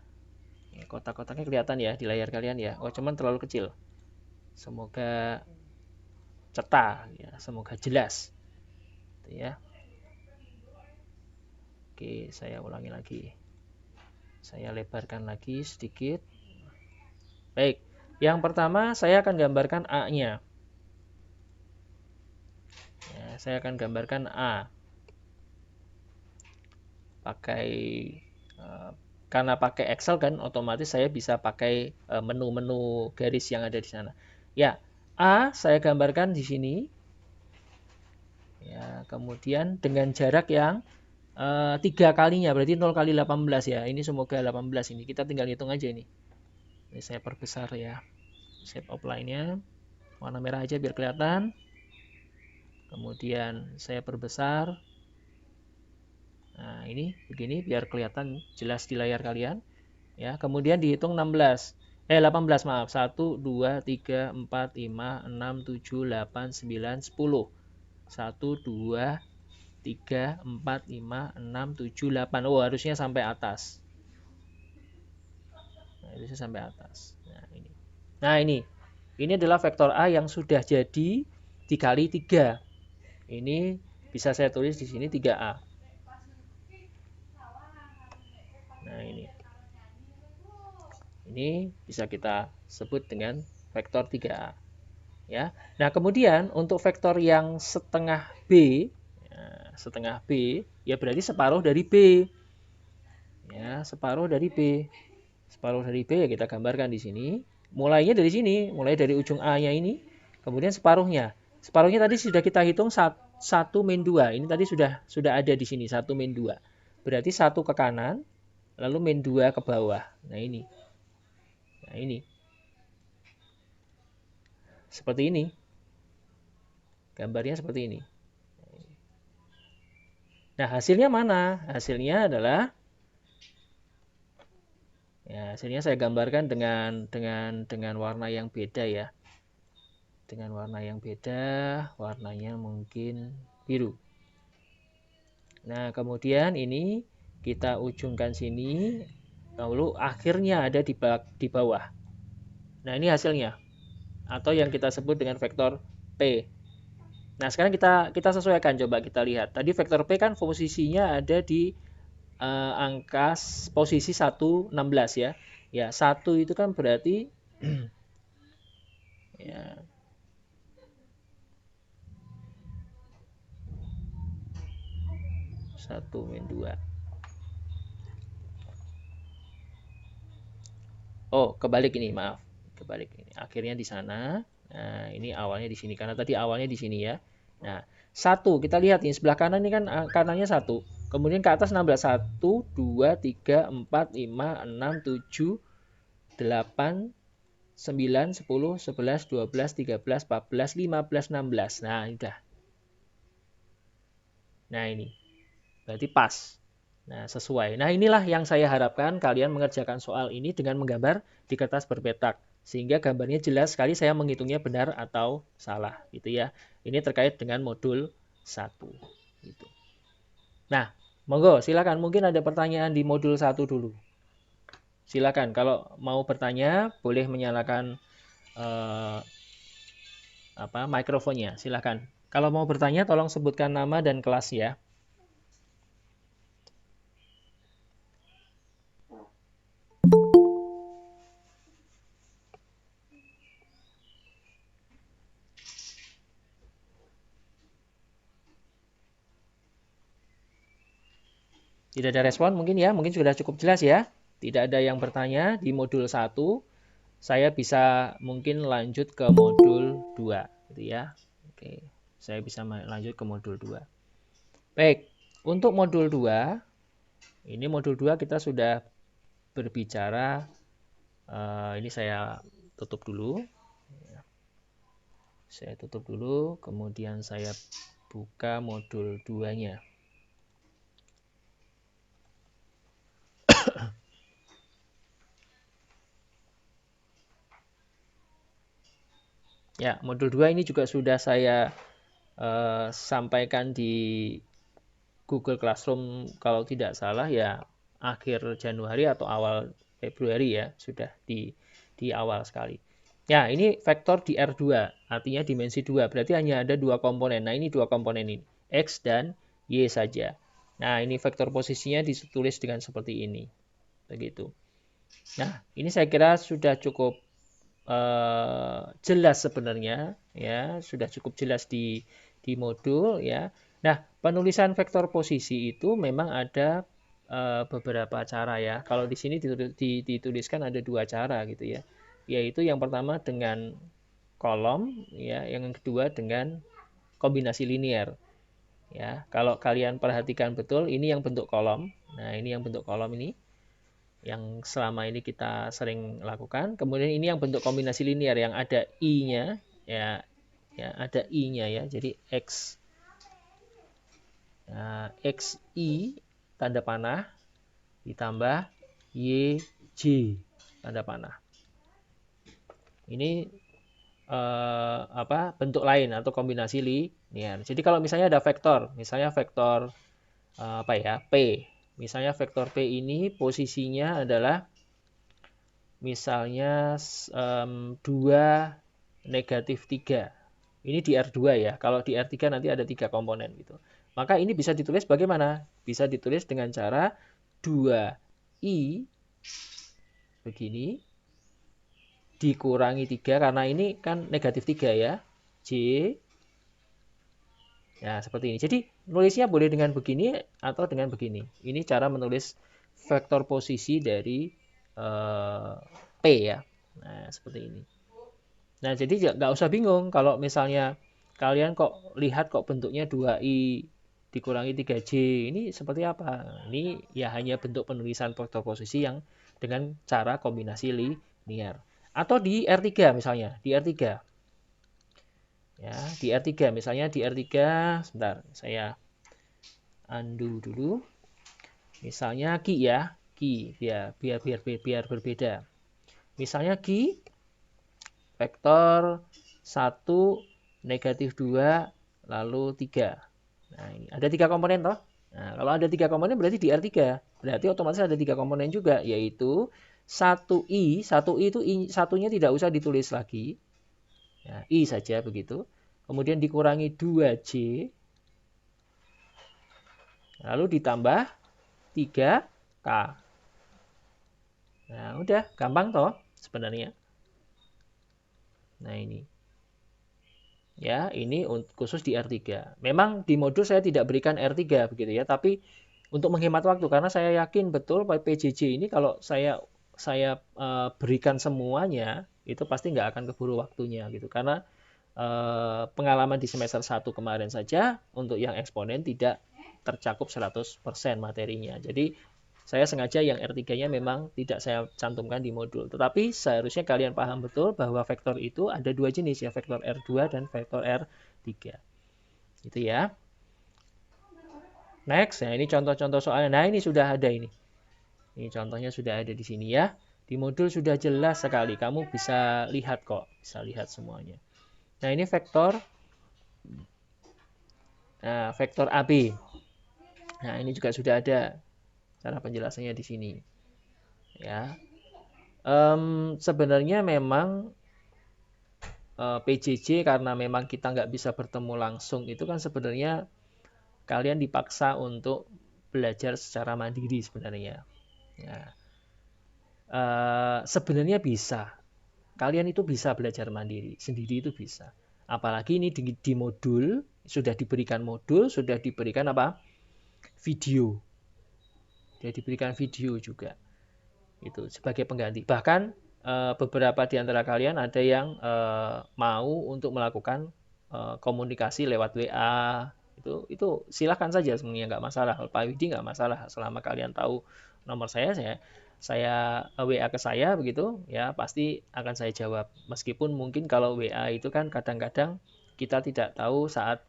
Ya, kotak-kotaknya kelihatan ya di layar kalian ya. Oh, cuman terlalu kecil. Semoga cetak ya, semoga jelas. Gitu ya. Oke, saya ulangi lagi. Saya lebarkan lagi sedikit. Baik, yang pertama saya akan gambarkan A-nya. Ya, saya akan gambarkan A. Karena pakai Excel kan otomatis saya bisa pakai menu-menu garis yang ada di sana. Ya, A saya gambarkan di sini. Ya, kemudian dengan jarak yang 3 kalinya, berarti 0 kali 18 ya. Ini semoga 18 ini. Kita tinggal hitung aja ini. Ini saya perbesar ya. Shape outline-nya. Warna merah aja biar kelihatan. Kemudian saya perbesar. Nah, ini begini biar kelihatan jelas di layar kalian. Ya, kemudian dihitung 18 maaf. 1, 2, 3, 4, 5, 6, 7, 8, 9, 10. 1, 2, 3, 4, 5, 6, 7, 8. Oh, harusnya sampai atas. Nah, harusnya sampai atas. Nah, ini. Ini adalah vektor A yang sudah jadi dikali 3. Ini bisa saya tulis di sini 3A. Nah, ini. Ini bisa kita sebut dengan vektor 3A. Ya. Nah, kemudian untuk vektor yang setengah B, ya berarti separuh dari B. Ya, separuh dari B. Separuh dari B ya kita gambarkan di sini. Mulainya dari sini, mulai dari ujung A-nya ini, kemudian separuhnya. Separuhnya tadi sudah kita hitung 1 min 2. Ini tadi sudah ada di sini 1 min 2. Berarti 1 ke kanan, lalu min 2 ke bawah. Nah, ini. Seperti ini. Gambarnya seperti ini. Nah, hasilnya mana? Hasilnya adalah ya, hasilnya saya gambarkan dengan warna yang beda ya. Dengan warna yang beda, warnanya mungkin biru. Nah, kemudian ini kita ujungkan sini, lalu akhirnya ada di bawah. Nah, ini hasilnya. Atau yang kita sebut dengan vektor P. Nah, sekarang kita sesuaikan, coba kita lihat. Tadi vektor P kan posisinya ada di angka posisi 1,16 ya. Ya, 1 itu kan berarti ya 1 min 2. Oh, kebalik ini, maaf. Kebalik ini. Akhirnya di sana. Nah, ini awalnya di sini karena tadi awalnya di sini ya. Nah, 1 kita lihat ini sebelah kanan ini kan kanannya 1. Kemudian ke atas 16. 1 2 3 4 5 6 7 8 9 10 11 12 13 14 15 16. Nah, udah. Nah, ini. Berarti pas. Nah, sesuai. Nah, inilah yang saya harapkan kalian mengerjakan soal ini dengan menggambar di kertas berpetak. Sehingga gambarnya jelas sekali saya menghitungnya benar atau salah. Gitu ya. Ini terkait dengan modul 1. Gitu. Nah, monggo silakan. Mungkin ada pertanyaan di modul 1 dulu. Silakan. Kalau mau bertanya, boleh menyalakan mikrofonnya. Silakan. Kalau mau bertanya, tolong sebutkan nama dan kelas ya. Tidak ada respon mungkin ya, mungkin sudah cukup jelas ya. Tidak ada yang bertanya di modul 1. Saya bisa mungkin lanjut ke modul 2 gitu ya. Oke, saya bisa lanjut ke modul 2. Baik, untuk modul 2, ini modul 2 kita sudah berbicara, ini saya tutup dulu. Saya tutup dulu, kemudian saya buka modul 2-nya. Ya, modul 2 ini juga sudah saya sampaikan di Google Classroom kalau tidak salah ya akhir Januari atau awal Februari ya, sudah di awal sekali. Ya, ini vektor di R2, artinya dimensi 2, berarti hanya ada 2 komponen. Nah, ini 2 komponen ini, X dan Y saja. Nah, ini vektor posisinya ditulis dengan seperti ini. Begitu. Nah, ini saya kira sudah cukup jelas sebenarnya ya, sudah cukup jelas di modul ya. Nah, penulisan vektor posisi itu memang ada beberapa cara ya. Kalau di sini dituliskan ada 2 cara gitu ya. Yaitu yang pertama dengan kolom ya, yang kedua dengan kombinasi linear. Ya, kalau kalian perhatikan betul ini yang bentuk kolom. Nah, ini yang bentuk kolom ini yang selama ini kita sering lakukan. Kemudian ini yang bentuk kombinasi linear yang ada i-nya ya, ada i-nya ya. Jadi x xi tanda panah ditambah yj tanda panah. Ini bentuk lain atau kombinasi linear. Jadi kalau misalnya ada vektor, misalnya vektor p. Misalnya vektor P ini posisinya adalah misalnya 2, negatif 3. Ini di R2 ya. Kalau di R3 nanti ada 3 komponen gitu. Maka ini bisa ditulis bagaimana? Bisa ditulis dengan cara 2i begini dikurangi 3 karena ini kan negatif 3 ya. J. Ya, seperti ini. Jadi nulisnya boleh dengan begini atau dengan begini. Ini cara menulis vektor posisi dari P ya. Nah, seperti ini. Nah, jadi nggak usah bingung kalau misalnya kalian kok lihat kok bentuknya 2i dikurangi 3j. Ini seperti apa? Ini ya hanya bentuk penulisan vektor posisi yang dengan cara kombinasi linear. Atau di R3 misalnya, di R3. Ya, di R3 misalnya di R3 sebentar, saya undo dulu. Misalnya Ki ya, Ki biar berbeda. Misalnya Ki vektor 1 negatif 2 lalu 3. Nah, ini ada 3 komponen toh? Nah, kalau ada 3 komponen berarti di R3. Berarti otomatis ada 3 komponen juga, yaitu 1i itu satunya tidak usah ditulis lagi. Ya, i saja begitu. Kemudian dikurangi 2j. Lalu ditambah 3k. Nah, udah gampang toh sebenarnya. Nah, ini. Ya, ini khusus di R3. Memang di modul saya tidak berikan R3 begitu ya, tapi untuk menghemat waktu karena saya yakin betul PJJ ini kalau saya berikan semuanya itu pasti nggak akan keburu waktunya gitu. Karena pengalaman di semester 1 kemarin saja untuk yang eksponen tidak tercakup 100% materinya. Jadi saya sengaja yang R3-nya memang tidak saya cantumkan di modul. Tetapi seharusnya kalian paham betul bahwa vektor itu ada 2 jenis ya, vektor R2 dan vektor R3. Gitu ya. Next, nah ini contoh-contoh soalnya. Nah ini sudah ada ini. Ini contohnya sudah ada di sini ya. Di modul sudah jelas sekali. Kamu bisa lihat kok, bisa lihat semuanya. Nah ini vektor, nah vektor AB. Nah ini juga sudah ada cara penjelasannya di sini. Ya, sebenarnya memang PJJ karena memang kita nggak bisa bertemu langsung itu kan sebenarnya kalian dipaksa untuk belajar secara mandiri sebenarnya. Ya. Sebenarnya bisa. Kalian itu bisa belajar mandiri, sendiri itu bisa. Apalagi ini di modul, sudah diberikan modul, sudah diberikan apa? Video. Sudah diberikan video juga. Itu sebagai pengganti. Bahkan beberapa di antara kalian ada yang mau untuk melakukan komunikasi lewat WA. Itu silahkan saja sebenarnya, nggak masalah. Pak Widi nggak masalah selama kalian tahu nomor saya WA ke saya begitu ya, pasti akan saya jawab. Meskipun mungkin kalau WA itu kan kadang-kadang kita tidak tahu saat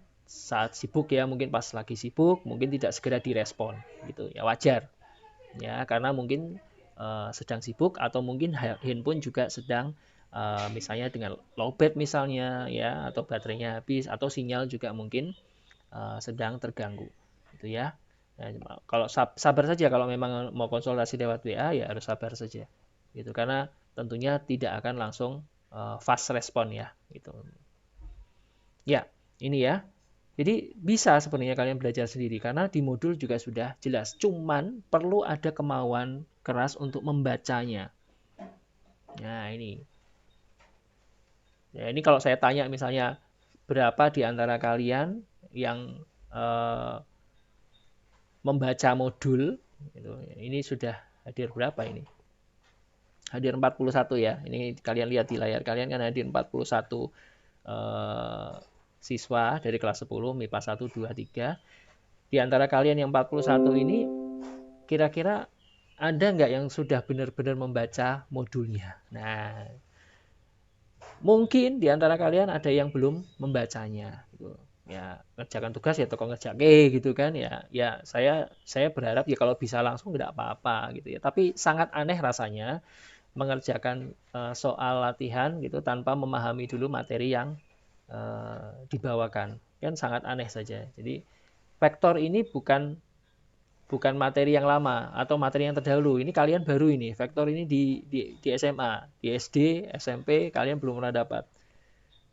sibuk ya, mungkin pas lagi sibuk mungkin tidak segera direspon gitu ya, wajar ya, karena mungkin sedang sibuk atau mungkin handphone juga sedang misalnya dengan lowbat misalnya ya, atau baterainya habis atau sinyal juga mungkin sedang terganggu gitu ya. Nah, kalau sabar saja, kalau memang mau konsultasi lewat WA ya harus sabar saja gitu, karena tentunya tidak akan langsung fast respon ya gitu. Ya, ini ya. Jadi bisa sebenarnya kalian belajar sendiri karena di modul juga sudah jelas. Cuman perlu ada kemauan keras untuk membacanya. Nah, ini. Ya, ini kalau saya tanya misalnya berapa di antara kalian yang membaca modul gitu. Ini sudah hadir berapa ini? Hadir 41 ya. Ini kalian lihat di layar kalian kan hadir 41 siswa dari kelas 10 MIPA 1 2 3. Di antara kalian yang 41 ini kira-kira ada nggak yang sudah benar-benar membaca modulnya? Nah, mungkin di antara kalian ada yang belum membacanya gitu. Ya, ngerjakan tugas ya toko ngerjake gitu kan ya. Ya, saya berharap ya kalau bisa langsung tidak apa-apa gitu ya. Tapi sangat aneh rasanya mengerjakan soal latihan gitu tanpa memahami dulu materi yang dibawakan. Kan sangat aneh saja. Jadi vektor ini bukan materi yang lama atau materi yang terdahulu. Ini kalian baru ini. Vektor ini di SMA, di SD, SMP kalian belum pernah dapat.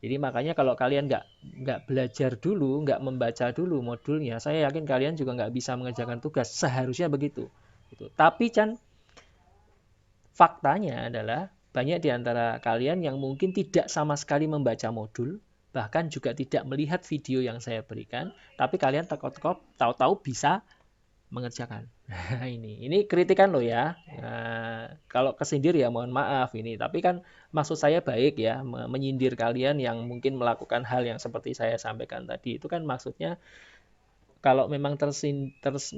Jadi makanya kalau kalian nggak belajar dulu, nggak membaca dulu modulnya, saya yakin kalian juga nggak bisa mengerjakan tugas. Seharusnya begitu. Gitu. Tapi Chan, faktanya adalah banyak di antara kalian yang mungkin tidak sama sekali membaca modul, bahkan juga tidak melihat video yang saya berikan, tapi kalian tekop-tekop tahu-tahu bisa mengerjakan. Nah, ini kritikan loh ya. Nah, kalau kesindir ya mohon maaf ini. Tapi kan maksud saya baik ya, menyindir kalian yang mungkin melakukan hal yang seperti saya sampaikan tadi. Itu kan maksudnya kalau memang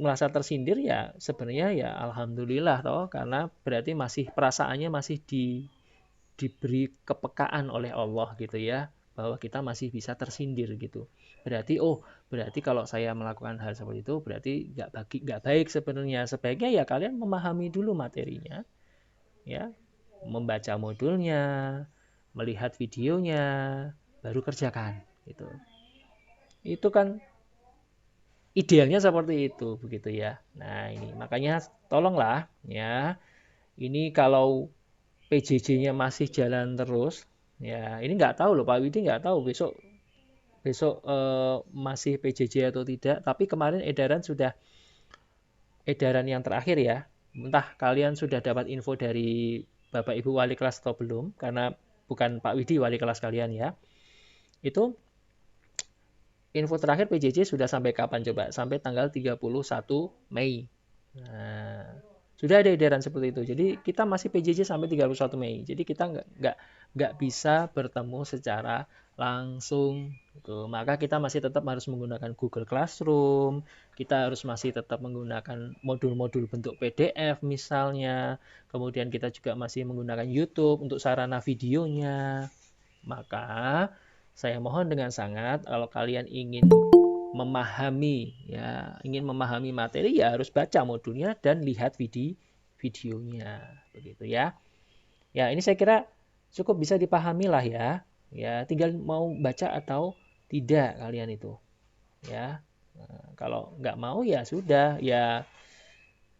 merasa tersindir ya sebenarnya ya alhamdulillah toh, karena berarti masih perasaannya masih diberi kepekaan oleh Allah gitu ya, bahwa kita masih bisa tersindir gitu. Berarti kalau saya melakukan hal seperti itu berarti nggak baik sebenarnya. Sebaiknya ya kalian memahami dulu materinya, ya, membaca modulnya, melihat videonya, baru kerjakan gitu. Itu kan idealnya seperti itu begitu ya. Nah ini makanya tolonglah ya. Ini kalau PJJ-nya masih jalan terus, ya ini nggak tahu loh Pak Widi, nggak tahu besok masih PJJ atau tidak. Tapi kemarin edaran yang terakhir ya, entah kalian sudah dapat info dari Bapak Ibu wali kelas atau belum, karena bukan Pak Widi wali kelas kalian ya. Itu info terakhir PJJ sudah sampai kapan coba? Sampai tanggal 31 Mei. Nah, sudah ada edaran seperti itu. Jadi kita masih PJJ sampai 31 Mei. Jadi kita nggak bisa bertemu secara langsung gitu. Maka kita masih tetap harus menggunakan Google Classroom. Kita harus masih tetap menggunakan modul-modul bentuk PDF misalnya. Kemudian kita juga masih menggunakan YouTube untuk sarana videonya. Maka saya mohon dengan sangat kalau kalian ingin memahami, ya, ingin memahami materi ya harus baca modulnya dan lihat videonya, begitu ya. Ya, ini saya kira cukup bisa dipahami lah ya. Ya, tinggal mau baca atau tidak kalian itu. Ya, kalau nggak mau ya sudah, ya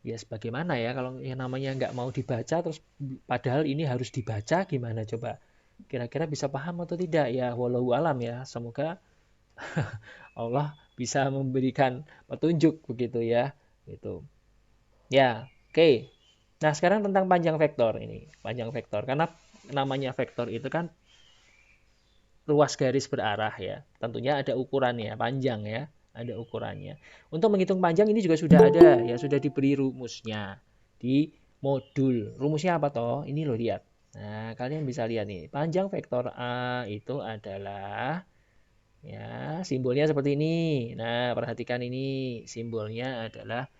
sebagaimana ya, kalau yang namanya nggak mau dibaca terus padahal ini harus dibaca, gimana coba? Kira-kira bisa paham atau tidak ya, wallahu alam ya. Semoga Allah bisa memberikan petunjuk begitu ya. Gitu. Ya, oke. Nah, sekarang tentang panjang vektor ini. Panjang vektor karena namanya vektor itu kan ruas garis berarah ya. Tentunya ada ukurannya, panjang ya, ada ukurannya. Untuk menghitung panjang ini juga sudah ada ya, sudah diberi rumusnya di modul. Rumusnya apa toh? Ini loh, lihat. Nah, kalian bisa lihat nih. Panjang vektor A itu adalah, ya, simbolnya seperti ini. Nah, perhatikan ini. Simbolnya adalah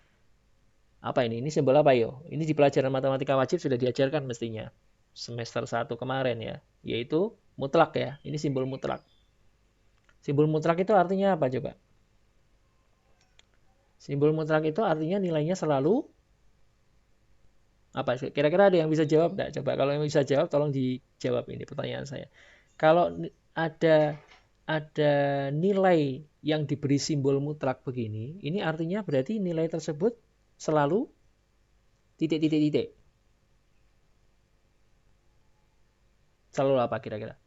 apa ini? Ini simbol apa yo? Ini di pelajaran matematika wajib sudah diajarkan mestinya. Semester 1 kemarin ya, yaitu mutlak ya. Ini simbol mutlak. Simbol mutlak itu artinya apa coba? Simbol mutlak itu artinya nilainya selalu apa? Kira-kira ada yang bisa jawab enggak? Coba kalau yang bisa jawab tolong dijawab ini pertanyaan saya. Kalau ada nilai yang diberi simbol mutlak begini, ini artinya berarti nilai tersebut selalu titik. Selalu apa kira-kira?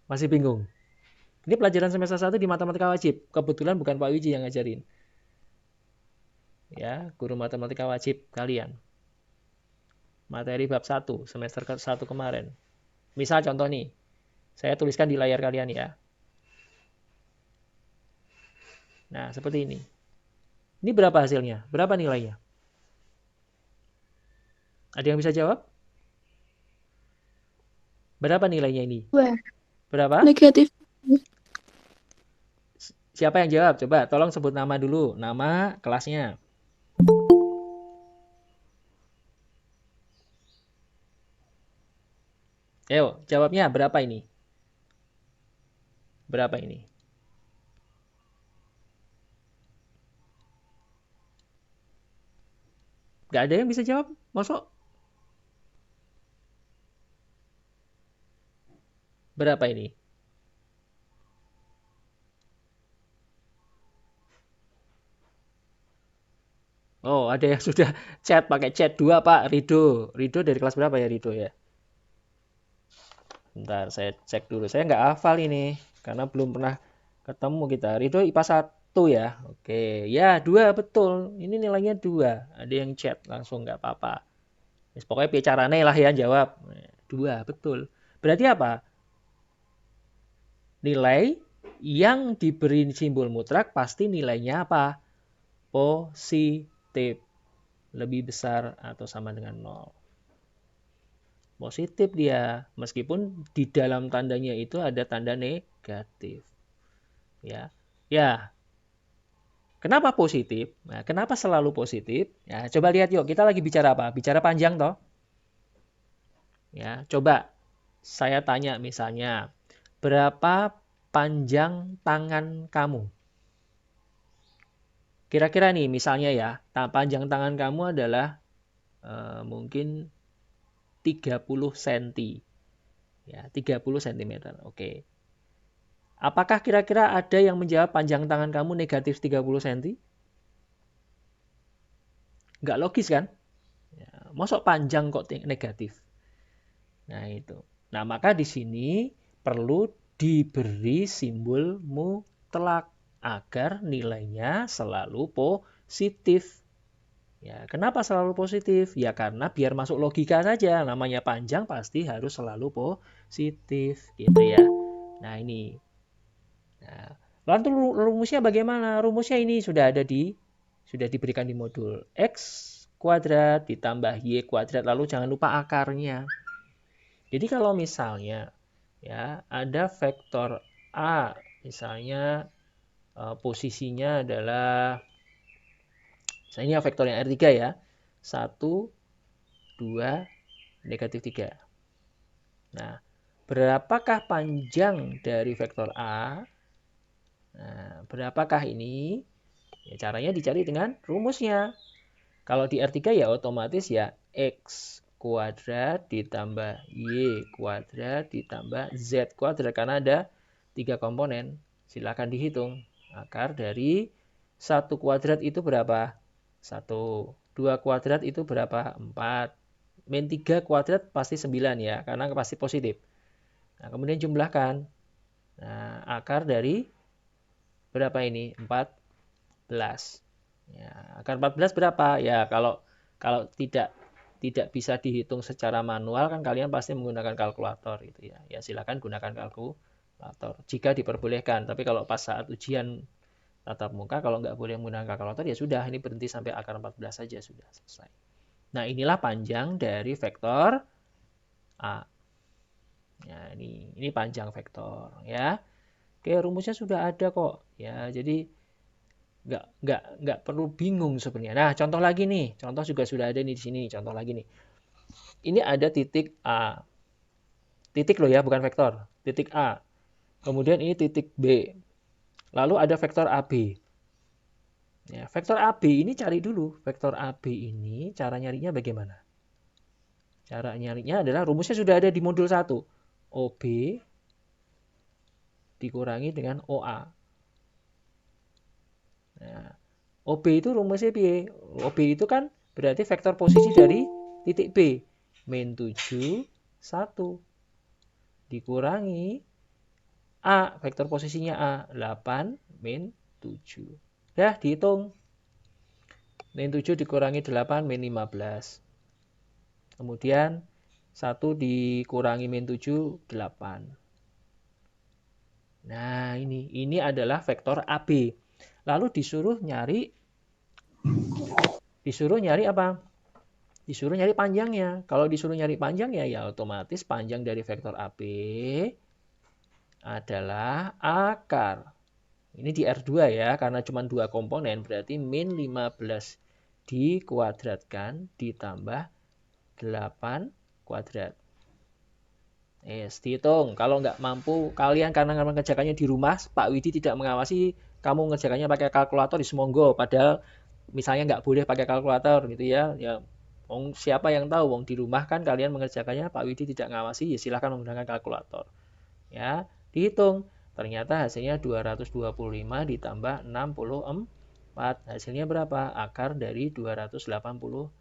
Masih bingung? Ini pelajaran semester 1 di matematika wajib. Kebetulan bukan Pak Wiji yang ngajarin. Ya, guru matematika wajib kalian. Materi bab 1 semester 1 kemarin. Misal contoh nih, saya tuliskan di layar kalian ya. Nah, seperti ini. Ini berapa hasilnya? Berapa nilainya? Ada yang bisa jawab? Berapa nilainya ini? Wah, Berapa? negatif. Siapa yang jawab? Coba tolong sebut nama dulu. Nama kelasnya. Ayo, jawabnya berapa ini? Berapa ini? Gak ada yang bisa jawab? Masuk? Berapa ini? Oh, ada yang sudah chat, pakai chat 2, Pak. Rido. Rido dari kelas berapa ya, Rido ya? Bentar, saya cek dulu. Saya nggak hafal ini, karena belum pernah ketemu kita. Rido IPA 1 ya? Oke, ya 2 betul. Ini nilainya 2. Ada yang chat, langsung nggak apa-apa. Pokoknya bicarane lah ya, jawab. 2, betul. Berarti apa? Nilai yang diberi simbol mutlak pasti nilainya apa? Positif. Lebih besar atau sama dengan 0. Positif dia, meskipun di dalam tandanya itu ada tanda negatif. Ya. Ya. Kenapa positif? Nah, kenapa selalu positif? Ya, coba lihat yuk, kita lagi bicara apa? Bicara panjang toh? Ya, coba saya tanya misalnya, berapa panjang tangan kamu? Kira-kira nih misalnya ya, panjang tangan kamu adalah mungkin 30 cm. Ya, 30 cm. Oke. Apakah kira-kira ada yang menjawab panjang tangan kamu negatif 30 cm? Nggak logis kan? Ya, masuk panjang kok negatif. Nah, itu. Nah, maka di sini perlu diberi simbol mutlak agar nilainya selalu positif. Ya, kenapa selalu positif? Ya karena biar masuk logika saja. Namanya panjang pasti harus selalu positif, gitu ya. Nah, ini. Nah, lalu rumusnya bagaimana? Rumusnya ini sudah diberikan di modul. X kuadrat ditambah Y kuadrat, lalu jangan lupa akarnya. Jadi kalau misalnya ya ada vektor A, misalnya posisinya adalah, misalnya ini vektor yang R3 ya. 1, 2, negatif 3. Nah, berapakah panjang dari vektor A? Nah, berapakah ini? Ya, caranya dicari dengan rumusnya. Kalau di R3 ya otomatis ya X kuadrat ditambah Y kuadrat ditambah Z kuadrat karena ada 3 komponen. Silakan dihitung. Akar dari 1 kuadrat itu berapa? 1. 2 kuadrat itu berapa? 4. Min 3 kuadrat pasti 9 ya, karena pasti positif. Nah, kemudian jumlahkan. Nah, akar dari berapa ini? 14. Ya, akar 14 berapa? Ya, kalau kalau tidak bisa dihitung secara manual kan kalian pasti menggunakan kalkulator gitu ya. Ya silakan gunakan kalkulator jika diperbolehkan. Tapi kalau pas saat ujian tatap muka kalau nggak boleh menggunakan kalkulator ya sudah ini berhenti sampai akar 14 saja sudah selesai. Nah, inilah panjang dari vektor A. Ya, ini panjang vektor ya. Oke, rumusnya sudah ada kok. Ya, jadi nggak perlu bingung sebenarnya. Nah, contoh lagi nih. Contoh juga sudah ada nih di sini. Contoh lagi nih. Ini ada titik A. Titik loh ya, bukan vektor. Titik A. Kemudian ini titik B. Lalu ada vektor AB. Ya, vektor AB ini cari dulu. Vektor AB ini cara nyarinya bagaimana? Cara nyarinya adalah rumusnya sudah ada di modul 1. OB dikurangi dengan OA. Nah, OB itu rumusnya piye? OB itu kan berarti vektor posisi dari titik B. Min 7, 1. Dikurangi A, vektor posisinya A, 8 min 7. Ya, dihitung. Min 7 dikurangi 8 min 15. Kemudian 1 dikurangi min 7, 8. Nah, ini adalah vektor AB. Lalu disuruh nyari apa? Disuruh nyari panjangnya. Kalau disuruh nyari panjangnya ya otomatis panjang dari vektor AB adalah akar. Ini di R2 ya, karena cuma 2 komponen berarti min 15 dikuadratkan ditambah 8 kuadrat. Dihitung. Kalau nggak mampu, kalian karena mengerjakannya di rumah, Pak Widi tidak mengawasi, kamu mengerjakannya pakai kalkulator di semonggo. Padahal misalnya nggak boleh pakai kalkulator gitu ya. Ya, siapa yang tahu, wong di rumah kan kalian mengerjakannya, Pak Widi tidak mengawasi, ya silahkan menggunakan kalkulator. Ya, dihitung. Ternyata hasilnya 225 ditambah 64. Hasilnya berapa? Akar dari 289.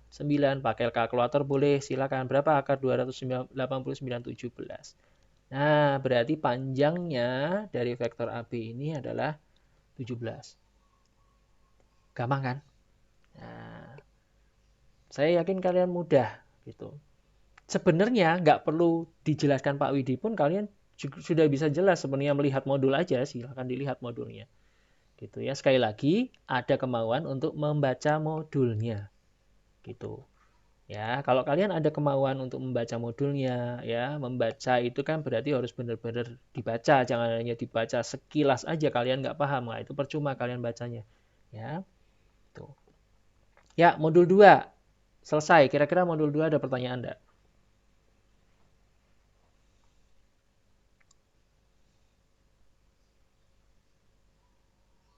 Pakai kalkulator boleh, silakan. Berapa akar 289? 17. Nah, berarti panjangnya dari vektor AB ini adalah 17. Gampang kan? Nah, saya yakin kalian mudah gitu. Sebenarnya nggak perlu dijelaskan Pak Widi pun kalian sudah bisa jelas sebenarnya melihat modul aja, silahkan dilihat modulnya. Gitu ya. Sekali lagi ada kemauan untuk membaca modulnya. Gitu. Ya, kalau kalian ada kemauan untuk membaca modulnya, ya, membaca itu kan berarti harus benar-benar dibaca, jangan hanya dibaca sekilas aja kalian nggak paham, nah itu percuma kalian bacanya, ya. Tuh. Ya, modul 2 selesai. Kira-kira modul 2 ada pertanyaan enggak?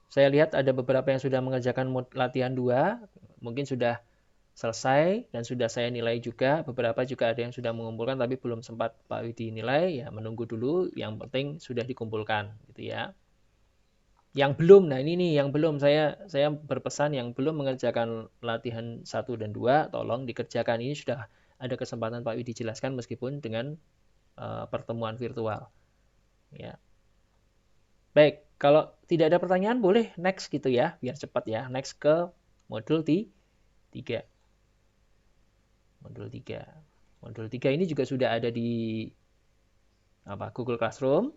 Saya lihat ada beberapa yang sudah mengerjakan latihan 2, mungkin sudah selesai dan sudah saya nilai juga. Beberapa juga ada yang sudah mengumpulkan tapi belum sempat Pak Widi nilai, ya menunggu dulu, yang penting sudah dikumpulkan gitu ya. Yang belum, nah ini nih yang belum, saya berpesan yang belum mengerjakan latihan 1 dan 2 tolong dikerjakan. Ini sudah ada kesempatan Pak Widi jelaskan meskipun dengan pertemuan virtual. Ya. Baik, kalau tidak ada pertanyaan boleh next gitu ya, biar cepat ya. Next ke modul 3. Modul 3. Modul 3 ini juga sudah ada di Google Classroom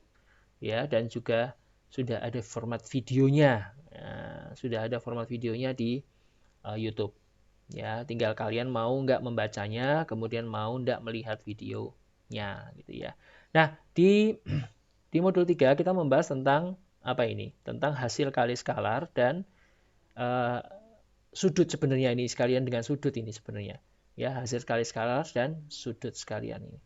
ya, dan juga sudah ada format videonya. Sudah ada format videonya di YouTube. Ya, tinggal kalian mau nggak membacanya, kemudian mau nggak melihat videonya gitu ya. Nah, di modul 3 kita membahas tentang apa ini? Tentang hasil kali skalar dan sudut sebenarnya ini sekalian dengan sudut ini sebenarnya. Ya, hasil kali skalar dan sudut sekalian ini.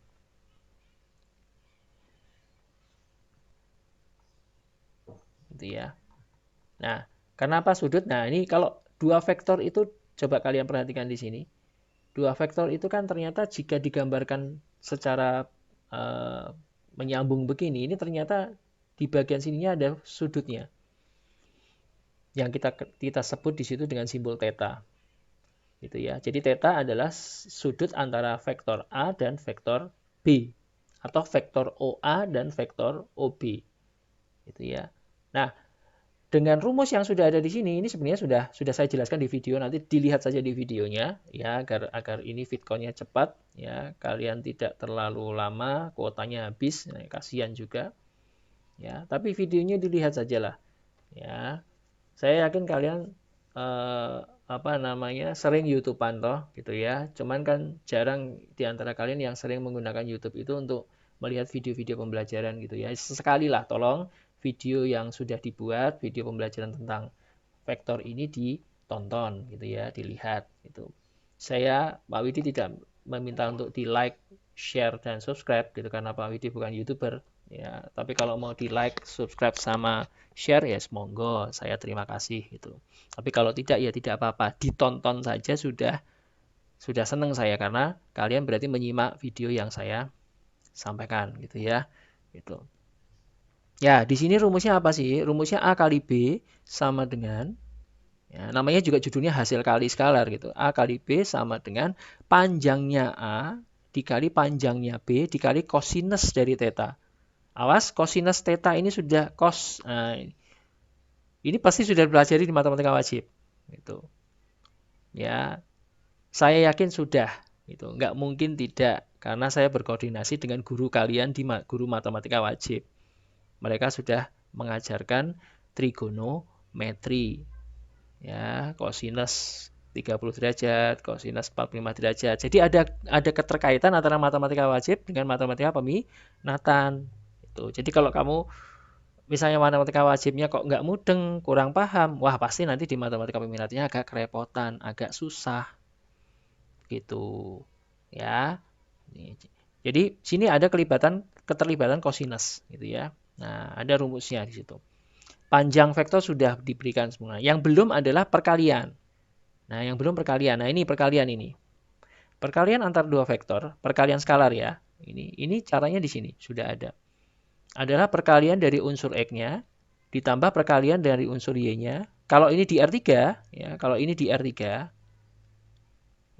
gitu ya. Nah, kenapa sudut? Nah, ini kalau dua vektor itu coba kalian perhatikan di sini. Dua vektor itu kan ternyata jika digambarkan secara menyambung begini, ini ternyata di bagian sininya ada sudutnya. Yang kita sebut di situ dengan simbol theta. Gitu ya. Jadi theta adalah sudut antara vektor A dan vektor B atau vektor OA dan vektor OB. Gitu ya. Nah, dengan rumus yang sudah ada di sini, ini sebenarnya sudah saya jelaskan di video, nanti dilihat saja di videonya ya agar ini VidCon-nya cepat ya, kalian tidak terlalu lama, kuotanya habis, nah, kasihan juga ya. Tapi videonya dilihat sajalah ya. Saya yakin kalian sering YouTube-an toh gitu ya. Cuman kan jarang di antara kalian yang sering menggunakan YouTube itu untuk melihat video-video pembelajaran gitu ya. Sekali lah tolong video yang sudah dibuat, video pembelajaran tentang vektor ini ditonton gitu ya, dilihat gitu. Saya, Pak Widi, tidak meminta untuk di like, share, dan subscribe gitu karena Pak Widi bukan YouTuber ya. Tapi kalau mau di like, subscribe, sama share ya monggo, saya terima kasih gitu. Tapi kalau tidak ya tidak apa-apa, ditonton saja sudah senang saya karena kalian berarti menyimak video yang saya sampaikan gitu ya. Gitu. Ya, di sini rumusnya apa sih? Rumusnya A kali B sama dengan, ya, namanya juga judulnya hasil kali skalar gitu. A kali B sama dengan panjangnya A dikali panjangnya B dikali kosinus dari theta. Awas, kosinus theta ini sudah cos. Nah, ini pasti sudah dipelajari di matematika wajib. Gitu. Ya, saya yakin sudah. Gitu. Nggak mungkin tidak, karena saya berkoordinasi dengan guru kalian di guru matematika wajib. Mereka sudah mengajarkan trigonometri. Ya, kosinus 30 derajat, kosinus 45 derajat. Jadi ada keterkaitan antara matematika wajib dengan matematika peminatan. Itu. Jadi kalau kamu misalnya matematika wajibnya kok nggak mudeng, kurang paham, wah pasti nanti di matematika peminatnya agak kerepotan, agak susah. Gitu. Ya. Jadi sini ada keterlibatan kosinus gitu ya. Nah, ada rumusnya di situ. Panjang vektor sudah diberikan semua. Yang belum adalah perkalian. Nah, yang belum perkalian. Nah, ini perkalian ini. Perkalian antar dua vektor, perkalian skalar ya. Ini caranya di sini sudah ada. Adalah perkalian dari unsur X-nya ditambah perkalian dari unsur Y-nya. Kalau ini di R3, ya, kalau ini di R3,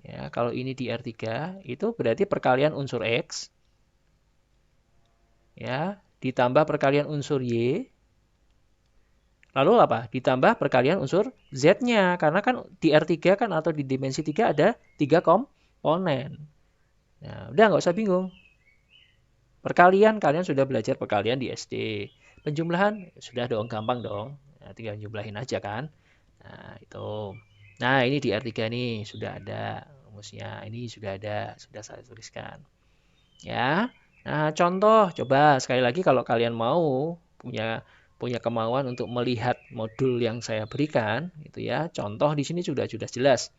ya, kalau ini di R3 itu berarti perkalian unsur X, ya, ditambah perkalian unsur Y, lalu apa? Ditambah perkalian unsur Z-nya. Karena kan di R3 kan atau di dimensi 3 ada 3 komponen. Nah, udah nggak usah bingung. Perkalian, kalian sudah belajar perkalian di SD. Penjumlahan, sudah dong, gampang dong. Nah, tinggal jumlahin aja kan. Nah, itu. Nah, ini di R3 nih, sudah ada rumusnya. Ini sudah ada, sudah saya tuliskan. Ya. Nah, contoh, coba sekali lagi kalau kalian mau punya kemauan untuk melihat modul yang saya berikan, gitu ya. Contoh di sini sudah jelas.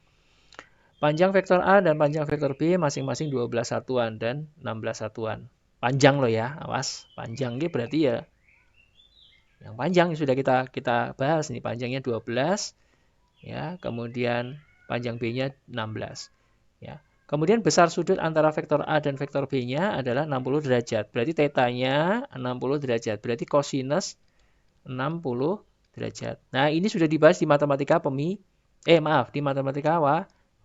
Panjang vektor A dan panjang vektor B masing-masing 12 satuan dan 16 satuan. Panjang loh ya, awas. Panjang ini berarti ya yang panjang sudah kita bahas nih, panjangnya 12 ya, kemudian panjang B-nya 16 ya. Kemudian besar sudut antara vektor A dan vektor B-nya adalah 60 derajat. Berarti tetanya 60 derajat. Berarti kosinus 60 derajat. Nah, ini sudah dibahas di matematika di matematika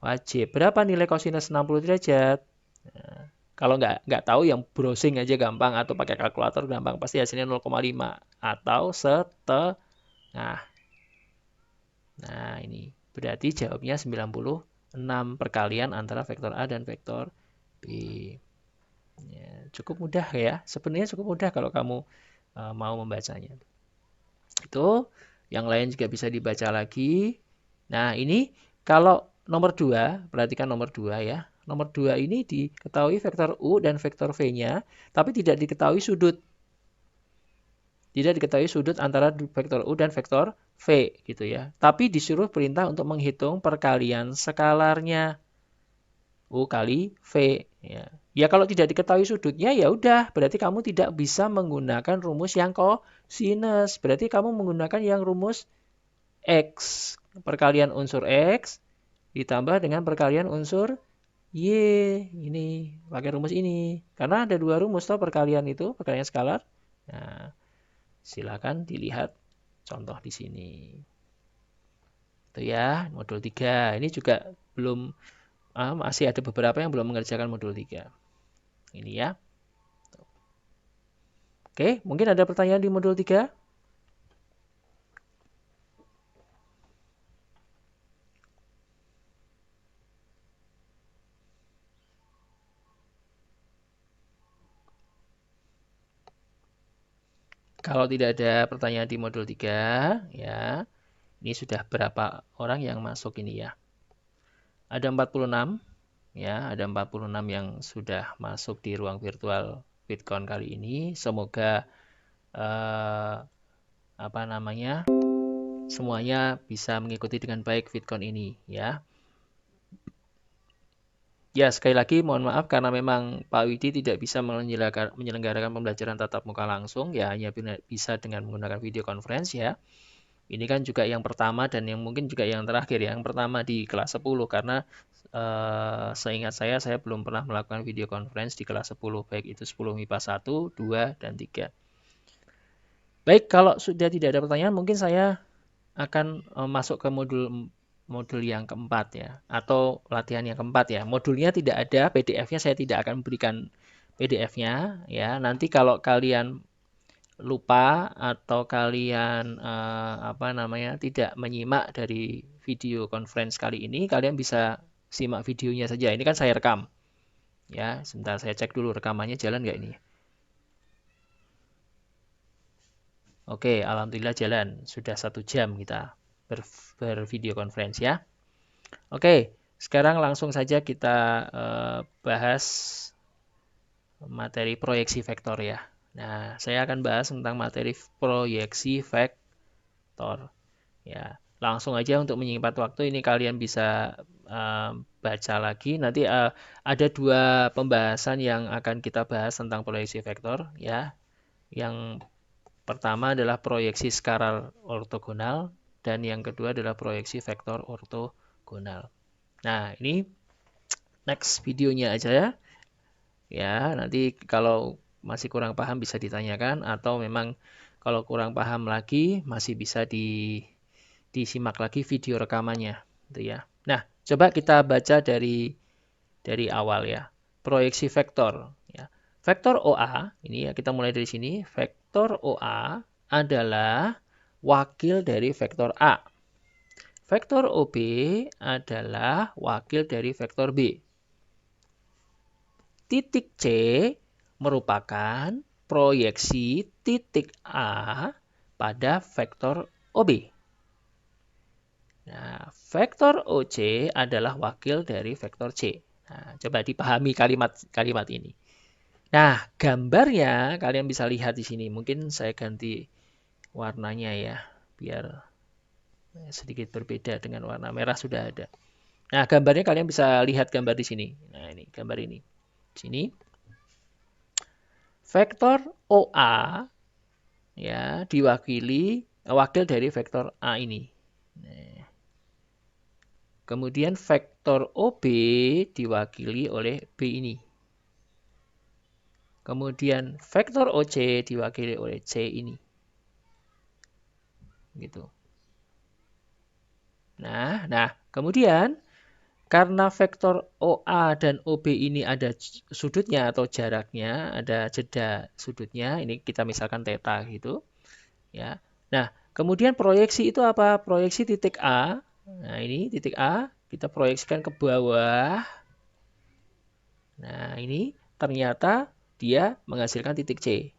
wajib. Berapa nilai kosinus 60 derajat? Nah, kalau nggak tahu, yang browsing aja gampang, atau pakai kalkulator gampang, pasti hasilnya 0,5 atau setengah. Nah, ini berarti jawabnya 96 perkalian antara vektor A dan vektor B. Ya, cukup mudah ya. Sebenarnya cukup mudah kalau kamu mau membacanya. Itu, yang lain juga bisa dibaca lagi. Nah, ini kalau nomor 2, perhatikan nomor 2 ya. Nomor 2 ini diketahui vektor U dan vektor V-nya, tapi tidak diketahui sudut. Tidak diketahui sudut antara vektor U dan vektor V gitu ya. Tapi disuruh perintah untuk menghitung perkalian skalarnya. U kali V ya. Ya kalau tidak diketahui sudutnya ya udah, berarti kamu tidak bisa menggunakan rumus yang kosinus. Berarti kamu menggunakan yang rumus X. Perkalian unsur X ditambah dengan perkalian unsur Y. Ini pakai rumus ini. Karena ada dua rumus toh perkalian itu, perkalian skalar. Nah, silakan dilihat contoh di sini. Itu ya, modul 3. Ini juga belum masih ada beberapa yang belum mengerjakan modul 3. Ini ya. Oke, mungkin ada pertanyaan di modul 3? Kalau tidak ada pertanyaan di modul 3, ya. Ini sudah berapa orang yang masuk ini ya? Ada 46, ya, ada 46 yang sudah masuk di ruang virtual VidCon kali ini. Semoga semuanya bisa mengikuti dengan baik VidCon ini, ya. Ya, sekali lagi mohon maaf karena memang Pak Widi tidak bisa menyelenggarakan pembelajaran tatap muka langsung, ya hanya bisa dengan menggunakan video conference ya. Ini kan juga yang pertama dan yang mungkin juga yang terakhir ya. Yang pertama di kelas 10 karena seingat saya belum pernah melakukan video conference di kelas 10, baik itu 10 MIPA 1, 2, dan 3. Baik, kalau sudah tidak ada pertanyaan mungkin saya akan masuk ke modul yang keempat ya, atau latihan yang keempat ya. Modulnya tidak ada, PDF-nya saya tidak akan berikan PDF-nya ya. Nanti kalau kalian lupa atau kalian tidak menyimak dari video conference kali ini, kalian bisa simak videonya saja. Ini kan saya rekam. Ya, sebentar saya cek dulu rekamannya jalan nggak ini. Oke, alhamdulillah jalan. Sudah 1 jam kita bervideo conference ya. Oke, sekarang langsung saja kita bahas materi proyeksi vektor ya. Nah, saya akan bahas tentang materi proyeksi vektor. Ya, langsung aja untuk menyingkat waktu ini kalian bisa baca lagi. Nanti ada 2 pembahasan yang akan kita bahas tentang proyeksi vektor ya. Yang pertama adalah proyeksi skalar ortogonal dan yang kedua adalah proyeksi vektor ortogonal. Nah, ini next videonya aja ya. Ya, nanti kalau masih kurang paham bisa ditanyakan atau memang kalau kurang paham lagi masih bisa disimak lagi video rekamannya, gitu ya. Nah, coba kita baca dari awal ya. Proyeksi vektor ya. Vektor OA, ini ya kita mulai dari sini. Vektor OA adalah wakil dari vektor A. Vektor OB adalah wakil dari vektor B. Titik C merupakan proyeksi titik A pada vektor OB. Nah, vektor OC adalah wakil dari vektor C. Nah, coba dipahami kalimat ini. Nah, gambarnya kalian bisa lihat di sini. Mungkin saya ganti warnanya ya, biar sedikit berbeda dengan warna merah sudah ada. Nah, gambarnya kalian bisa lihat gambar di sini. Nah, ini gambar ini. Di sini. Vektor OA ya diwakili wakil dari vektor A ini. Nah, kemudian vektor OB diwakili oleh B ini. Kemudian vektor OC diwakili oleh C ini. Gitu. Nah, kemudian karena vektor OA dan OB ini ada sudutnya atau jaraknya, ada jeda sudutnya, ini kita misalkan theta gitu. Ya. Nah, kemudian proyeksi itu apa? Proyeksi titik A. Nah, ini titik A, kita proyeksikan ke bawah. Nah, ini ternyata dia menghasilkan titik C.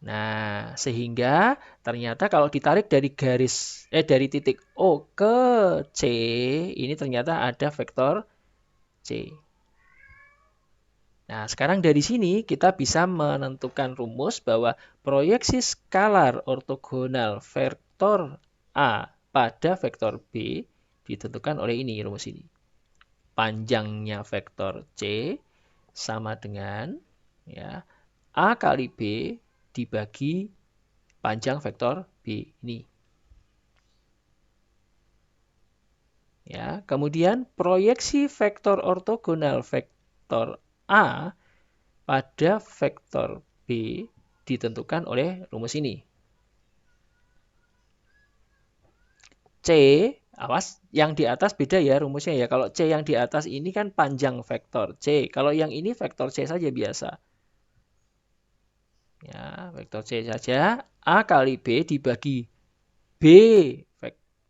Nah, sehingga ternyata kalau ditarik dari dari titik O ke C, ini ternyata ada vektor C. Nah, sekarang dari sini kita bisa menentukan rumus bahwa proyeksi skalar ortogonal vektor A pada vektor B ditentukan oleh ini, rumus ini. panjangnya vektor C sama dengan ya A kali B dibagi panjang vektor B ini. Ya, kemudian proyeksi vektor ortogonal vektor A pada vektor B ditentukan oleh rumus ini. C, awas yang di atas beda ya rumusnya ya. Kalau C yang di atas ini kan panjang vektor C. Kalau yang ini vektor C saja biasa. Ya, vektor C saja. A kali B dibagi B,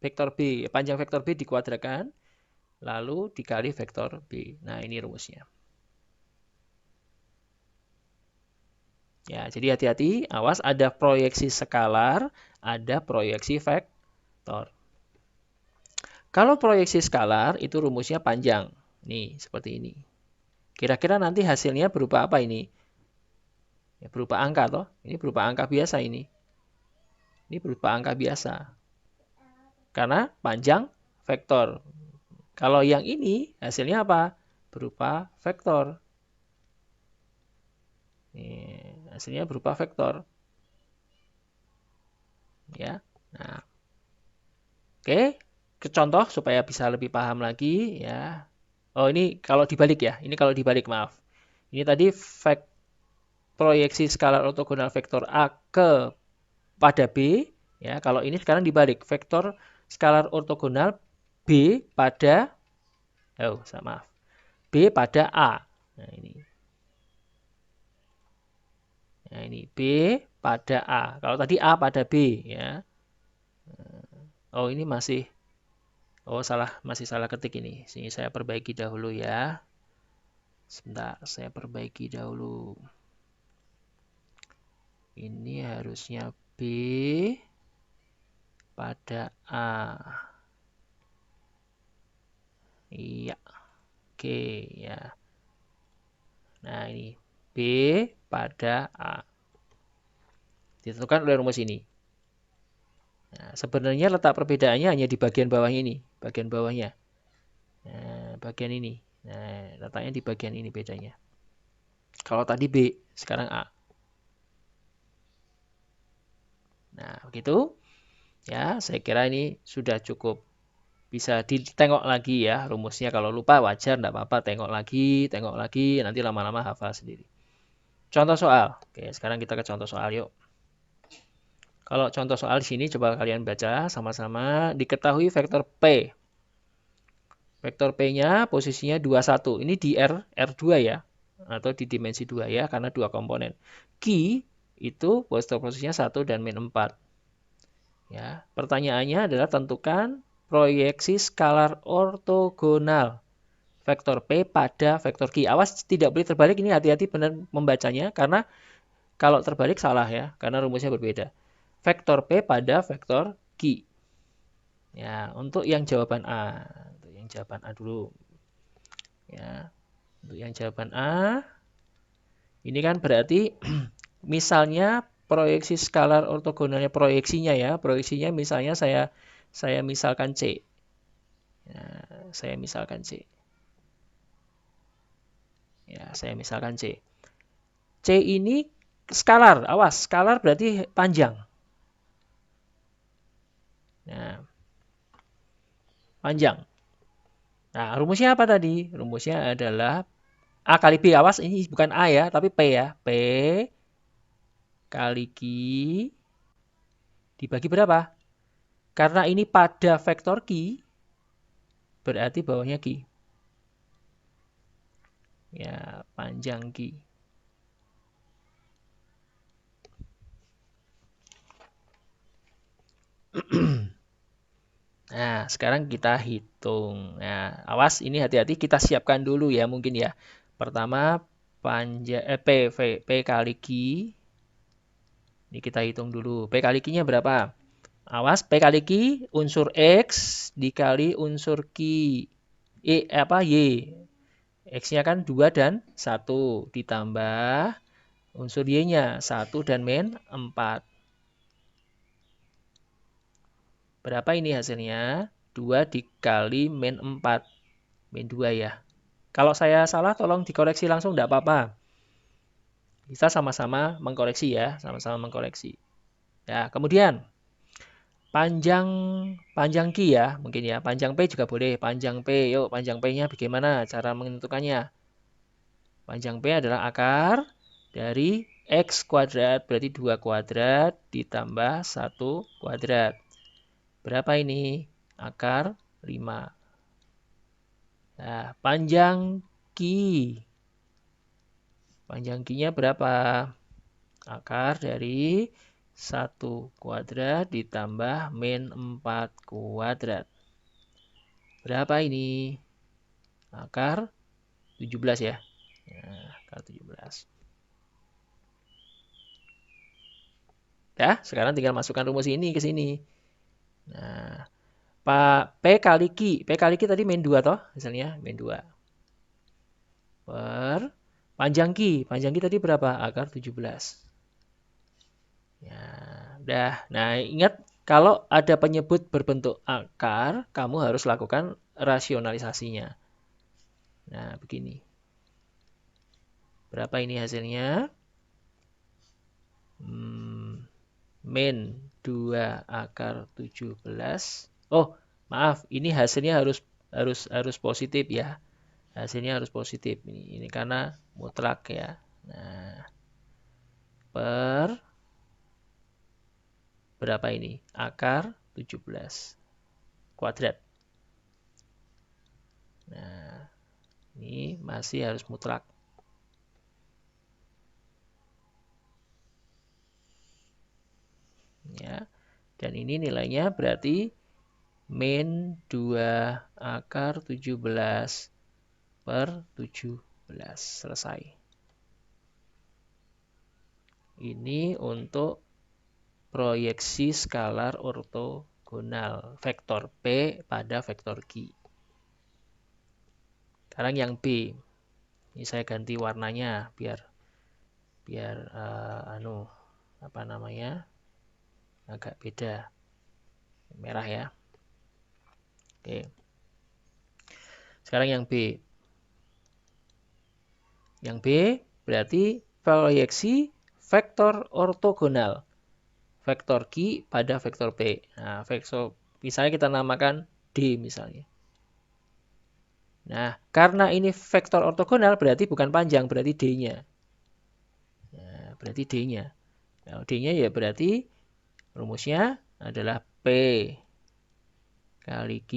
vektor B. Panjang vektor B dikuadratkan, lalu dikali vektor B. Nah, ini rumusnya. Ya, jadi hati-hati. Awas ada proyeksi skalar, ada proyeksi vektor. Kalau proyeksi skalar itu rumusnya panjang. Nih, seperti ini. Kira-kira nanti hasilnya berupa apa ini? Ya, berupa angka toh. Ini berupa angka biasa ini. Ini berupa angka biasa. Karena panjang vektor. Kalau yang ini hasilnya apa? Berupa vektor. Nih, hasilnya berupa vektor. Ya. Nah. Oke. Ke contoh supaya bisa lebih paham lagi ya. Oh, ini kalau dibalik ya. Ini kalau dibalik, maaf. Ini tadi proyeksi skalar ortogonal vektor A pada B ya. Kalau ini sekarang dibalik, vektor skalar ortogonal B pada maaf. B pada A. Nah, ini. Nah, ini B pada A. Kalau tadi A pada B ya. Oh, ini masih masih salah ketik ini. Sini saya perbaiki dahulu ya. Sebentar, saya perbaiki dahulu. Ini harusnya B pada A. Iya. Oke, ya. Nah, ini B pada A. Ditentukan oleh rumus ini. Nah, sebenarnya letak perbedaannya hanya di bagian bawahnya ini. Bagian bawahnya. Nah, bagian ini. Nah, letaknya di bagian ini bedanya. Kalau tadi B, sekarang A. Nah, begitu. Ya, saya kira ini sudah cukup bisa ditengok lagi ya rumusnya. Kalau lupa wajar, enggak apa-apa. Tengok lagi, nanti lama-lama hafal sendiri. Contoh soal. Oke, sekarang kita ke contoh soal yuk. Kalau contoh soal di sini coba kalian baca sama-sama. Diketahui vektor P. Vektor P-nya posisinya 21. Ini di R2 ya. Atau di dimensi 2 ya, karena 2 komponen. Q itu vektor posisinya 1 dan min 4. Ya, pertanyaannya adalah tentukan proyeksi skalar ortogonal vektor P pada vektor Q. Awas tidak boleh terbalik, ini hati-hati benar membacanya karena kalau terbalik salah ya, karena rumusnya berbeda. Vektor P pada vektor Q. Ya, untuk yang jawaban A. Untuk yang jawaban A dulu. Ya. Untuk yang jawaban A, ini kan berarti misalnya proyeksi skalar ortogonalnya proyeksinya ya. Proyeksinya misalnya saya misalkan C. Ya, saya misalkan C. Ya, saya misalkan C. C ini skalar, awas, skalar berarti panjang. Nah, panjang. Nah, rumusnya apa tadi? Rumusnya adalah A kali B. Awas, ini bukan A ya, tapi P ya. P kali Q dibagi berapa? Karena ini pada vektor Q, berarti bawahnya Q. Ya, panjang Q. Nah, sekarang kita hitung. Nah, awas ini hati-hati kita siapkan dulu ya mungkin ya. Pertama P kali Q. Ini kita hitung dulu. P kali Q-nya berapa? Awas, P kali Q unsur X dikali unsur Q. Y. X-nya kan 2 dan 1 ditambah unsur Y-nya 1 dan min 4. Berapa ini hasilnya? 2 dikali min 4. Min 2 ya. Kalau saya salah tolong dikoreksi langsung, tidak apa-apa. Kita sama-sama mengkoreksi ya, sama-sama mengkoreksi. Ya, kemudian panjang Q ya, mungkin ya. Panjang P juga boleh. Panjang P, yuk panjang P-nya bagaimana cara menentukannya? Panjang P adalah akar dari X kuadrat, berarti 2 kuadrat ditambah 1 kuadrat. Berapa ini? Akar 5. Nah, panjang Q. Panjang Q-nya berapa? Akar dari 1 kuadrat ditambah min 4 kuadrat. Berapa ini? Akar 17 ya. Nah, akar 17. Ya, sekarang tinggal masukkan rumus ini ke sini. Nah, P kali Q. P kali Q tadi min 2 toh, misalnya min 2. Per panjang Q. Panjang Q tadi berapa? Akar 17. Ya, udah. Nah, ingat kalau ada penyebut berbentuk akar, kamu harus lakukan rasionalisasinya. Nah, begini. Berapa ini hasilnya? Min 2 akar 17. Oh, maaf, ini hasilnya harus positif ya. Hasilnya harus positif ini karena mutlak ya. Nah, per berapa ini? Akar 17 kuadrat. Nah, ini masih harus mutlak. Ya. Dan ini nilainya berarti min 2 akar 17 per 17. Selesai. Ini untuk proyeksi skalar ortogonal vektor P pada vektor Q. Sekarang yang B. Ini saya ganti warnanya biar apa namanya? Agak beda. Merah ya. Oke. Sekarang yang B. Yang B berarti proyeksi vektor ortogonal vektor Q pada vektor P. Nah, vektor misalnya kita namakan D misalnya. Nah, karena ini vektor ortogonal berarti bukan panjang, berarti D-nya. Nah, berarti D-nya. Nah, D-nya ya berarti rumusnya adalah P kali Q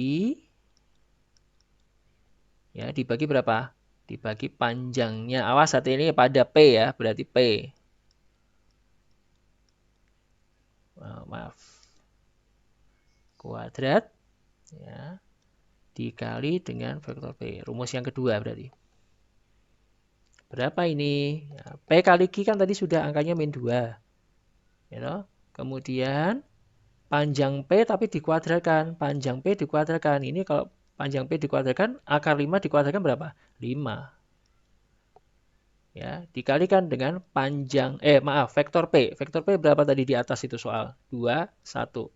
ya dibagi berapa? Dibagi panjangnya. Awas hati ini pada P ya, berarti P. Maaf. Kuadrat ya dikali dengan vektor P. Rumus yang kedua berarti. Berapa ini? Ya, P kali Q kan tadi sudah angkanya min 2. Ya, kemudian panjang P tapi dikuadratkan. Panjang P dikuadratkan. Ini kalau panjang P dikuadratkan, akar 5 dikuadratkan berapa? 5. Ya, dikalikan dengan panjang, vektor P. Vektor P berapa tadi di atas itu soal? 2, 1.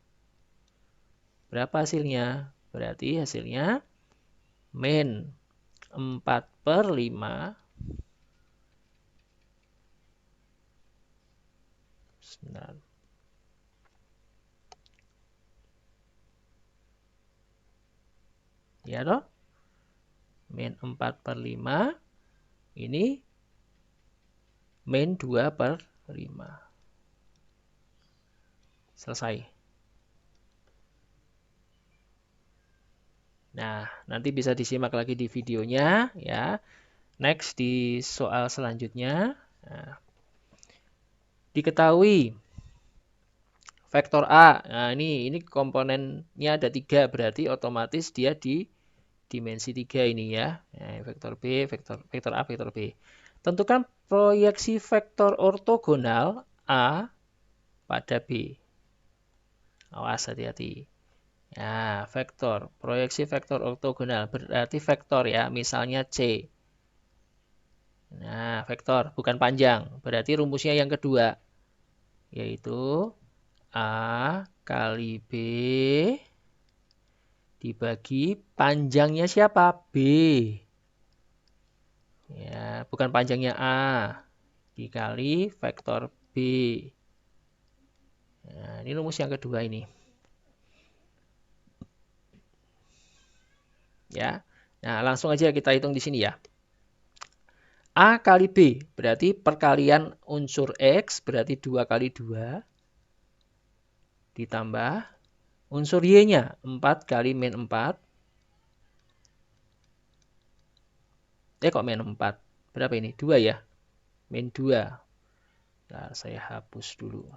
Berapa hasilnya? Berarti hasilnya min 4/5. Sebentar. Ya toh? Min 4/5. Ini min 2/5. Selesai. Nah, nanti bisa disimak lagi di videonya ya. Next di soal selanjutnya. Nah, diketahui vektor A. Nah, ini komponennya ada 3, berarti otomatis dia di dimensi 3 ini ya. Nah, vektor B, vektor A, vektor B. Tentukan proyeksi vektor ortogonal A pada B. Awas hati-hati. Ya, vektor. Proyeksi vektor ortogonal berarti vektor ya, misalnya C. Nah, vektor bukan panjang. Berarti rumusnya yang kedua yaitu A kali B dibagi panjangnya siapa? B. Ya, bukan panjangnya A dikali vektor B. Nah, ini rumus yang kedua ini. Ya. Nah, langsung aja kita hitung di sini ya. A kali B berarti perkalian unsur X berarti 2 kali 2 ditambah unsur Y-nya 4 kali min 4. Kok min 4? Berapa ini? 2 ya? Min 2. Nah, saya hapus dulu.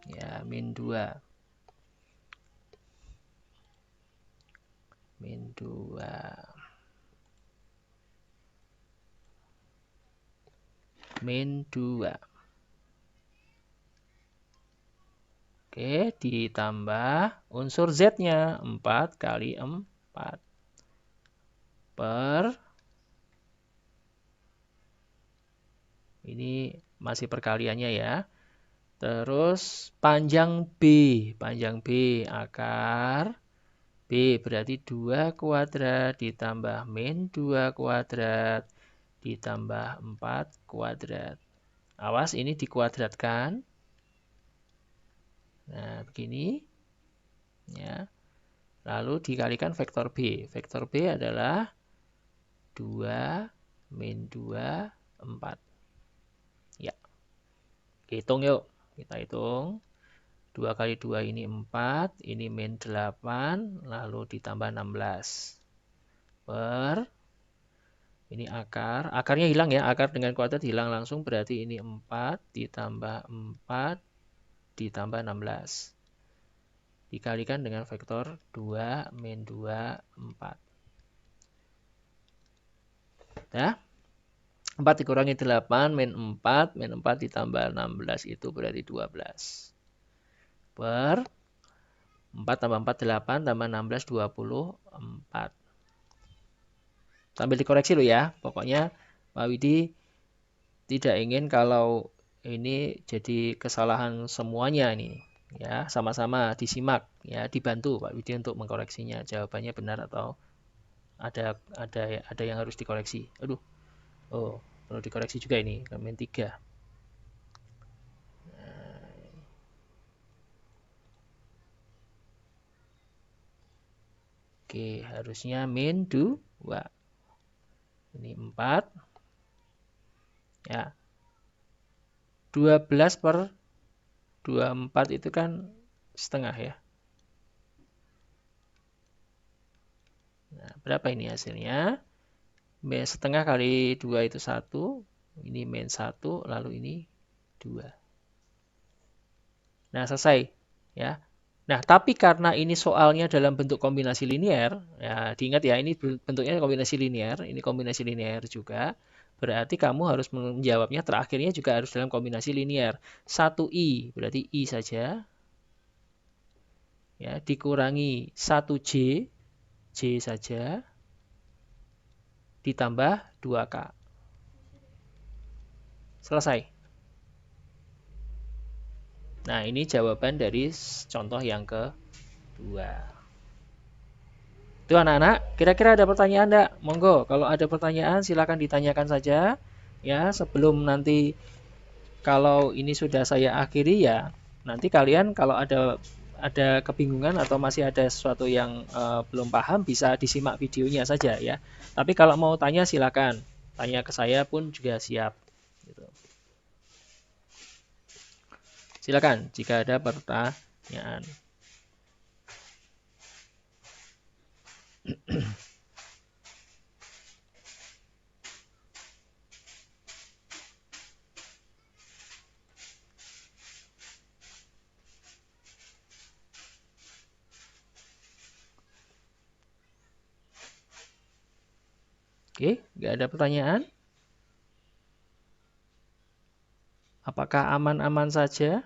Ya, min 2. Min 2. Min 2. Oke, ditambah unsur Z-nya 4 kali 4 per ini masih perkaliannya ya. Terus panjang B akar B berarti 2 kuadrat ditambah min 2 kuadrat ditambah 4 kuadrat. Awas ini dikuadratkan. Nah, begini. Ya. Lalu dikalikan vektor B. Vektor B adalah 2 min 2, 4. Ya. Hitung yuk. Kita hitung. 2 kali 2 ini 4. Ini min 8. Lalu ditambah 16. Per. Ini akar. Akarnya hilang ya. Akar dengan kuadrat hilang langsung. Berarti ini 4 ditambah 4 ditambah 16. Dikalikan dengan vektor 2 min 2, 4. Ya. 4 dikurangi 8 min 4 ditambah 16 itu berarti 12. Per 4 tambah 4 8 tambah 16 24. Sambil dikoreksi lo ya. Pokoknya Pak Widi tidak ingin kalau ini jadi kesalahan semuanya nih. Ya, sama-sama disimak ya, dibantu Pak Widi untuk mengkoreksinya. Jawabannya benar atau ada yang harus dikoreksi. Aduh. Oh, perlu dikoreksi juga ini, min 3. Oke, harusnya min 2. Ini 4. Ya. 12 per 24 itu kan setengah ya. Nah, berapa ini hasilnya? Min setengah kali 2 itu 1. Ini min 1, lalu ini 2. Nah, selesai. Ya. Nah, tapi karena ini soalnya dalam bentuk kombinasi linear, ya diingat ya, ini bentuknya kombinasi linear, ini kombinasi linear juga. Berarti kamu harus menjawabnya terakhirnya juga harus dalam kombinasi linear. 1i, berarti i saja. Ya, dikurangi 1j, j saja. Ditambah 2k. Selesai. Nah, ini jawaban dari contoh yang kedua. Itu anak-anak, kira-kira ada pertanyaan enggak? Monggo, kalau ada pertanyaan silakan ditanyakan saja. Ya, sebelum nanti kalau ini sudah saya akhiri ya, nanti kalian kalau ada kebingungan atau masih ada sesuatu yang belum paham bisa disimak videonya saja ya. Tapi kalau mau tanya silakan, tanya ke saya pun juga siap. Gitu. Silakan jika ada pertanyaan. Oke, nggak ada pertanyaan? Apakah aman-aman saja?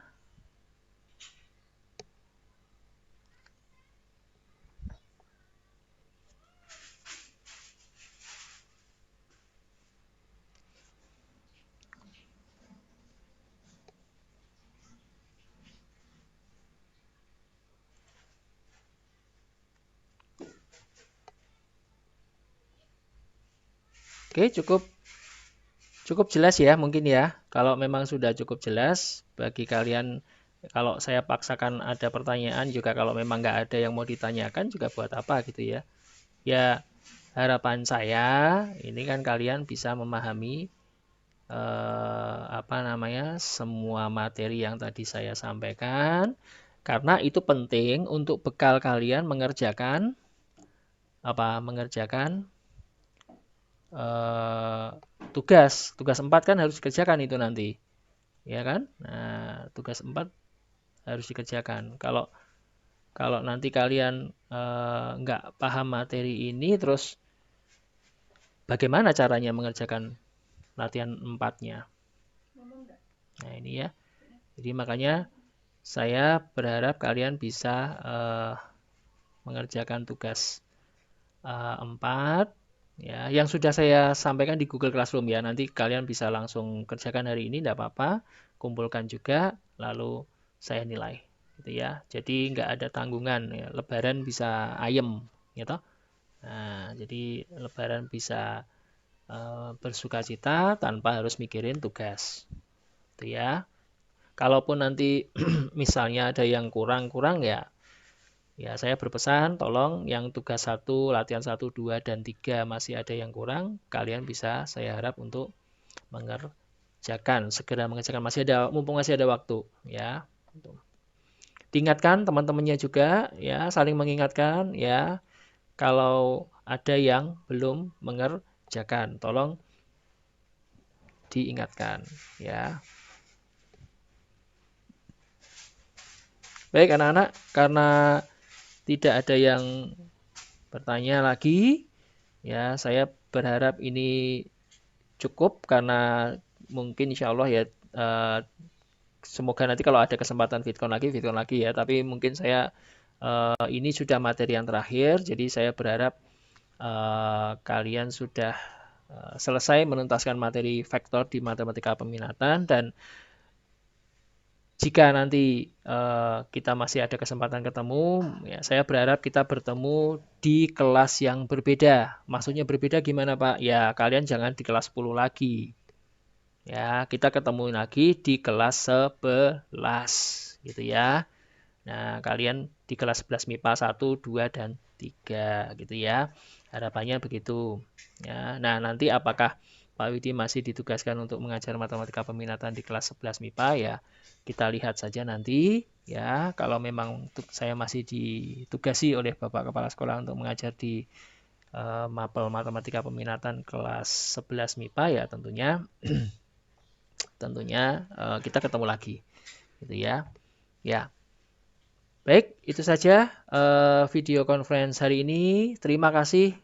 Oke, cukup jelas ya mungkin ya. Kalau memang sudah cukup jelas bagi kalian, kalau saya paksakan ada pertanyaan juga, kalau memang nggak ada yang mau ditanyakan juga buat apa gitu ya. Ya, harapan saya ini kan kalian bisa memahami semua materi yang tadi saya sampaikan, karena itu penting untuk bekal kalian mengerjakan tugas 4 kan harus dikerjakan itu nanti, ya kan? Nah, tugas 4 harus dikerjakan. Kalau nanti kalian nggak paham materi ini, terus bagaimana caranya mengerjakan latihan 4-nya? Nah, ini ya. Jadi makanya saya berharap kalian bisa mengerjakan tugas 4 ya, yang sudah saya sampaikan di Google Classroom ya. Nanti kalian bisa langsung kerjakan hari ini, tidak apa-apa. Kumpulkan juga, lalu saya nilai gitu ya. Jadi nggak ada tanggungan ya. Lebaran bisa ayem gitu. Nah, jadi Lebaran bisa bersukacita tanpa harus mikirin tugas gitu ya. Kalaupun nanti misalnya ada yang kurang ya, saya berpesan tolong yang tugas 1, latihan 1, 2, dan 3 masih ada yang kurang, kalian bisa saya harap untuk segera mengerjakan, mumpung masih ada waktu ya. Diingatkan teman-temannya juga ya, saling mengingatkan ya, kalau ada yang belum mengerjakan, tolong diingatkan ya. Baik anak-anak, karena tidak ada yang bertanya lagi ya, saya berharap ini cukup, karena mungkin insya Allah ya, semoga nanti kalau ada kesempatan VidCon lagi ya, tapi mungkin saya ini sudah materi yang terakhir, jadi saya berharap kalian sudah selesai menuntaskan materi vektor di matematika peminatan, dan jika nanti kita masih ada kesempatan ketemu, ya saya berharap kita bertemu di kelas yang berbeda. Maksudnya berbeda gimana Pak? Ya kalian jangan di kelas 10 lagi. Ya, kita ketemu lagi di kelas 11 gitu ya. Nah, kalian di kelas 11 MIPA 1, 2, dan 3 gitu ya. Harapannya begitu. Ya, nah nanti apakah Pak Widi masih ditugaskan untuk mengajar matematika peminatan di kelas 11 MIPA ya, kita lihat saja nanti ya. Kalau memang saya masih ditugasi oleh Bapak Kepala Sekolah untuk mengajar di mapel matematika peminatan kelas 11 MIPA ya, tentunya kita ketemu lagi gitu ya. Ya. Baik, itu saja video conference hari ini. Terima kasih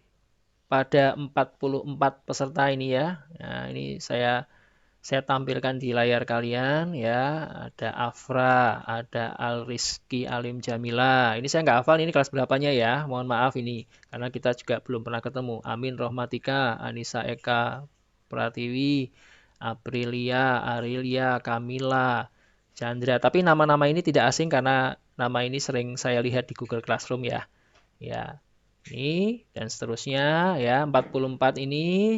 pada 44 peserta ini ya. Nah, ini saya tampilkan di layar kalian ya. Ada Afra, ada Al-Rizki Alim Jamila. Ini saya nggak hafal ini kelas berapanya ya. Mohon maaf ini, karena kita juga belum pernah ketemu. Amin Rohmatika, Anissa Eka Pratiwi, Aprilia, Arilia, Kamila, Chandra. Tapi nama-nama ini tidak asing karena nama ini sering saya lihat di Google Classroom ya. Ya. Ini dan seterusnya ya, 44 ini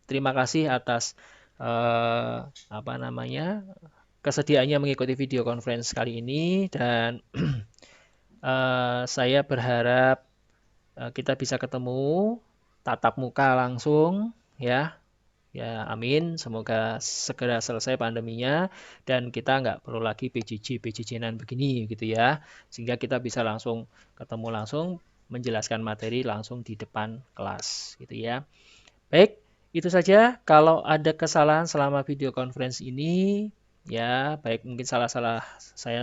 terima kasih atas kesediaannya mengikuti video conference kali ini, dan saya berharap kita bisa ketemu tatap muka langsung ya. Ya, amin. Semoga segera selesai pandeminya dan kita nggak perlu lagi PJJ-nan begini gitu ya. Sehingga kita bisa langsung ketemu langsung, menjelaskan materi langsung di depan kelas gitu ya. Baik, itu saja. Kalau ada kesalahan selama video conference ini ya, baik mungkin saya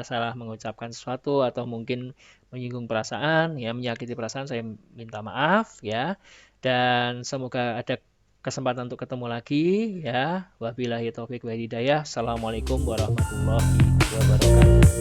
salah mengucapkan sesuatu atau mungkin menyinggung perasaan ya, menyakiti perasaan, saya minta maaf ya. Dan semoga ada kesempatan untuk ketemu lagi ya. Wabillahi taufik wal hidayah. Assalamualaikum warahmatullahi wabarakatuh.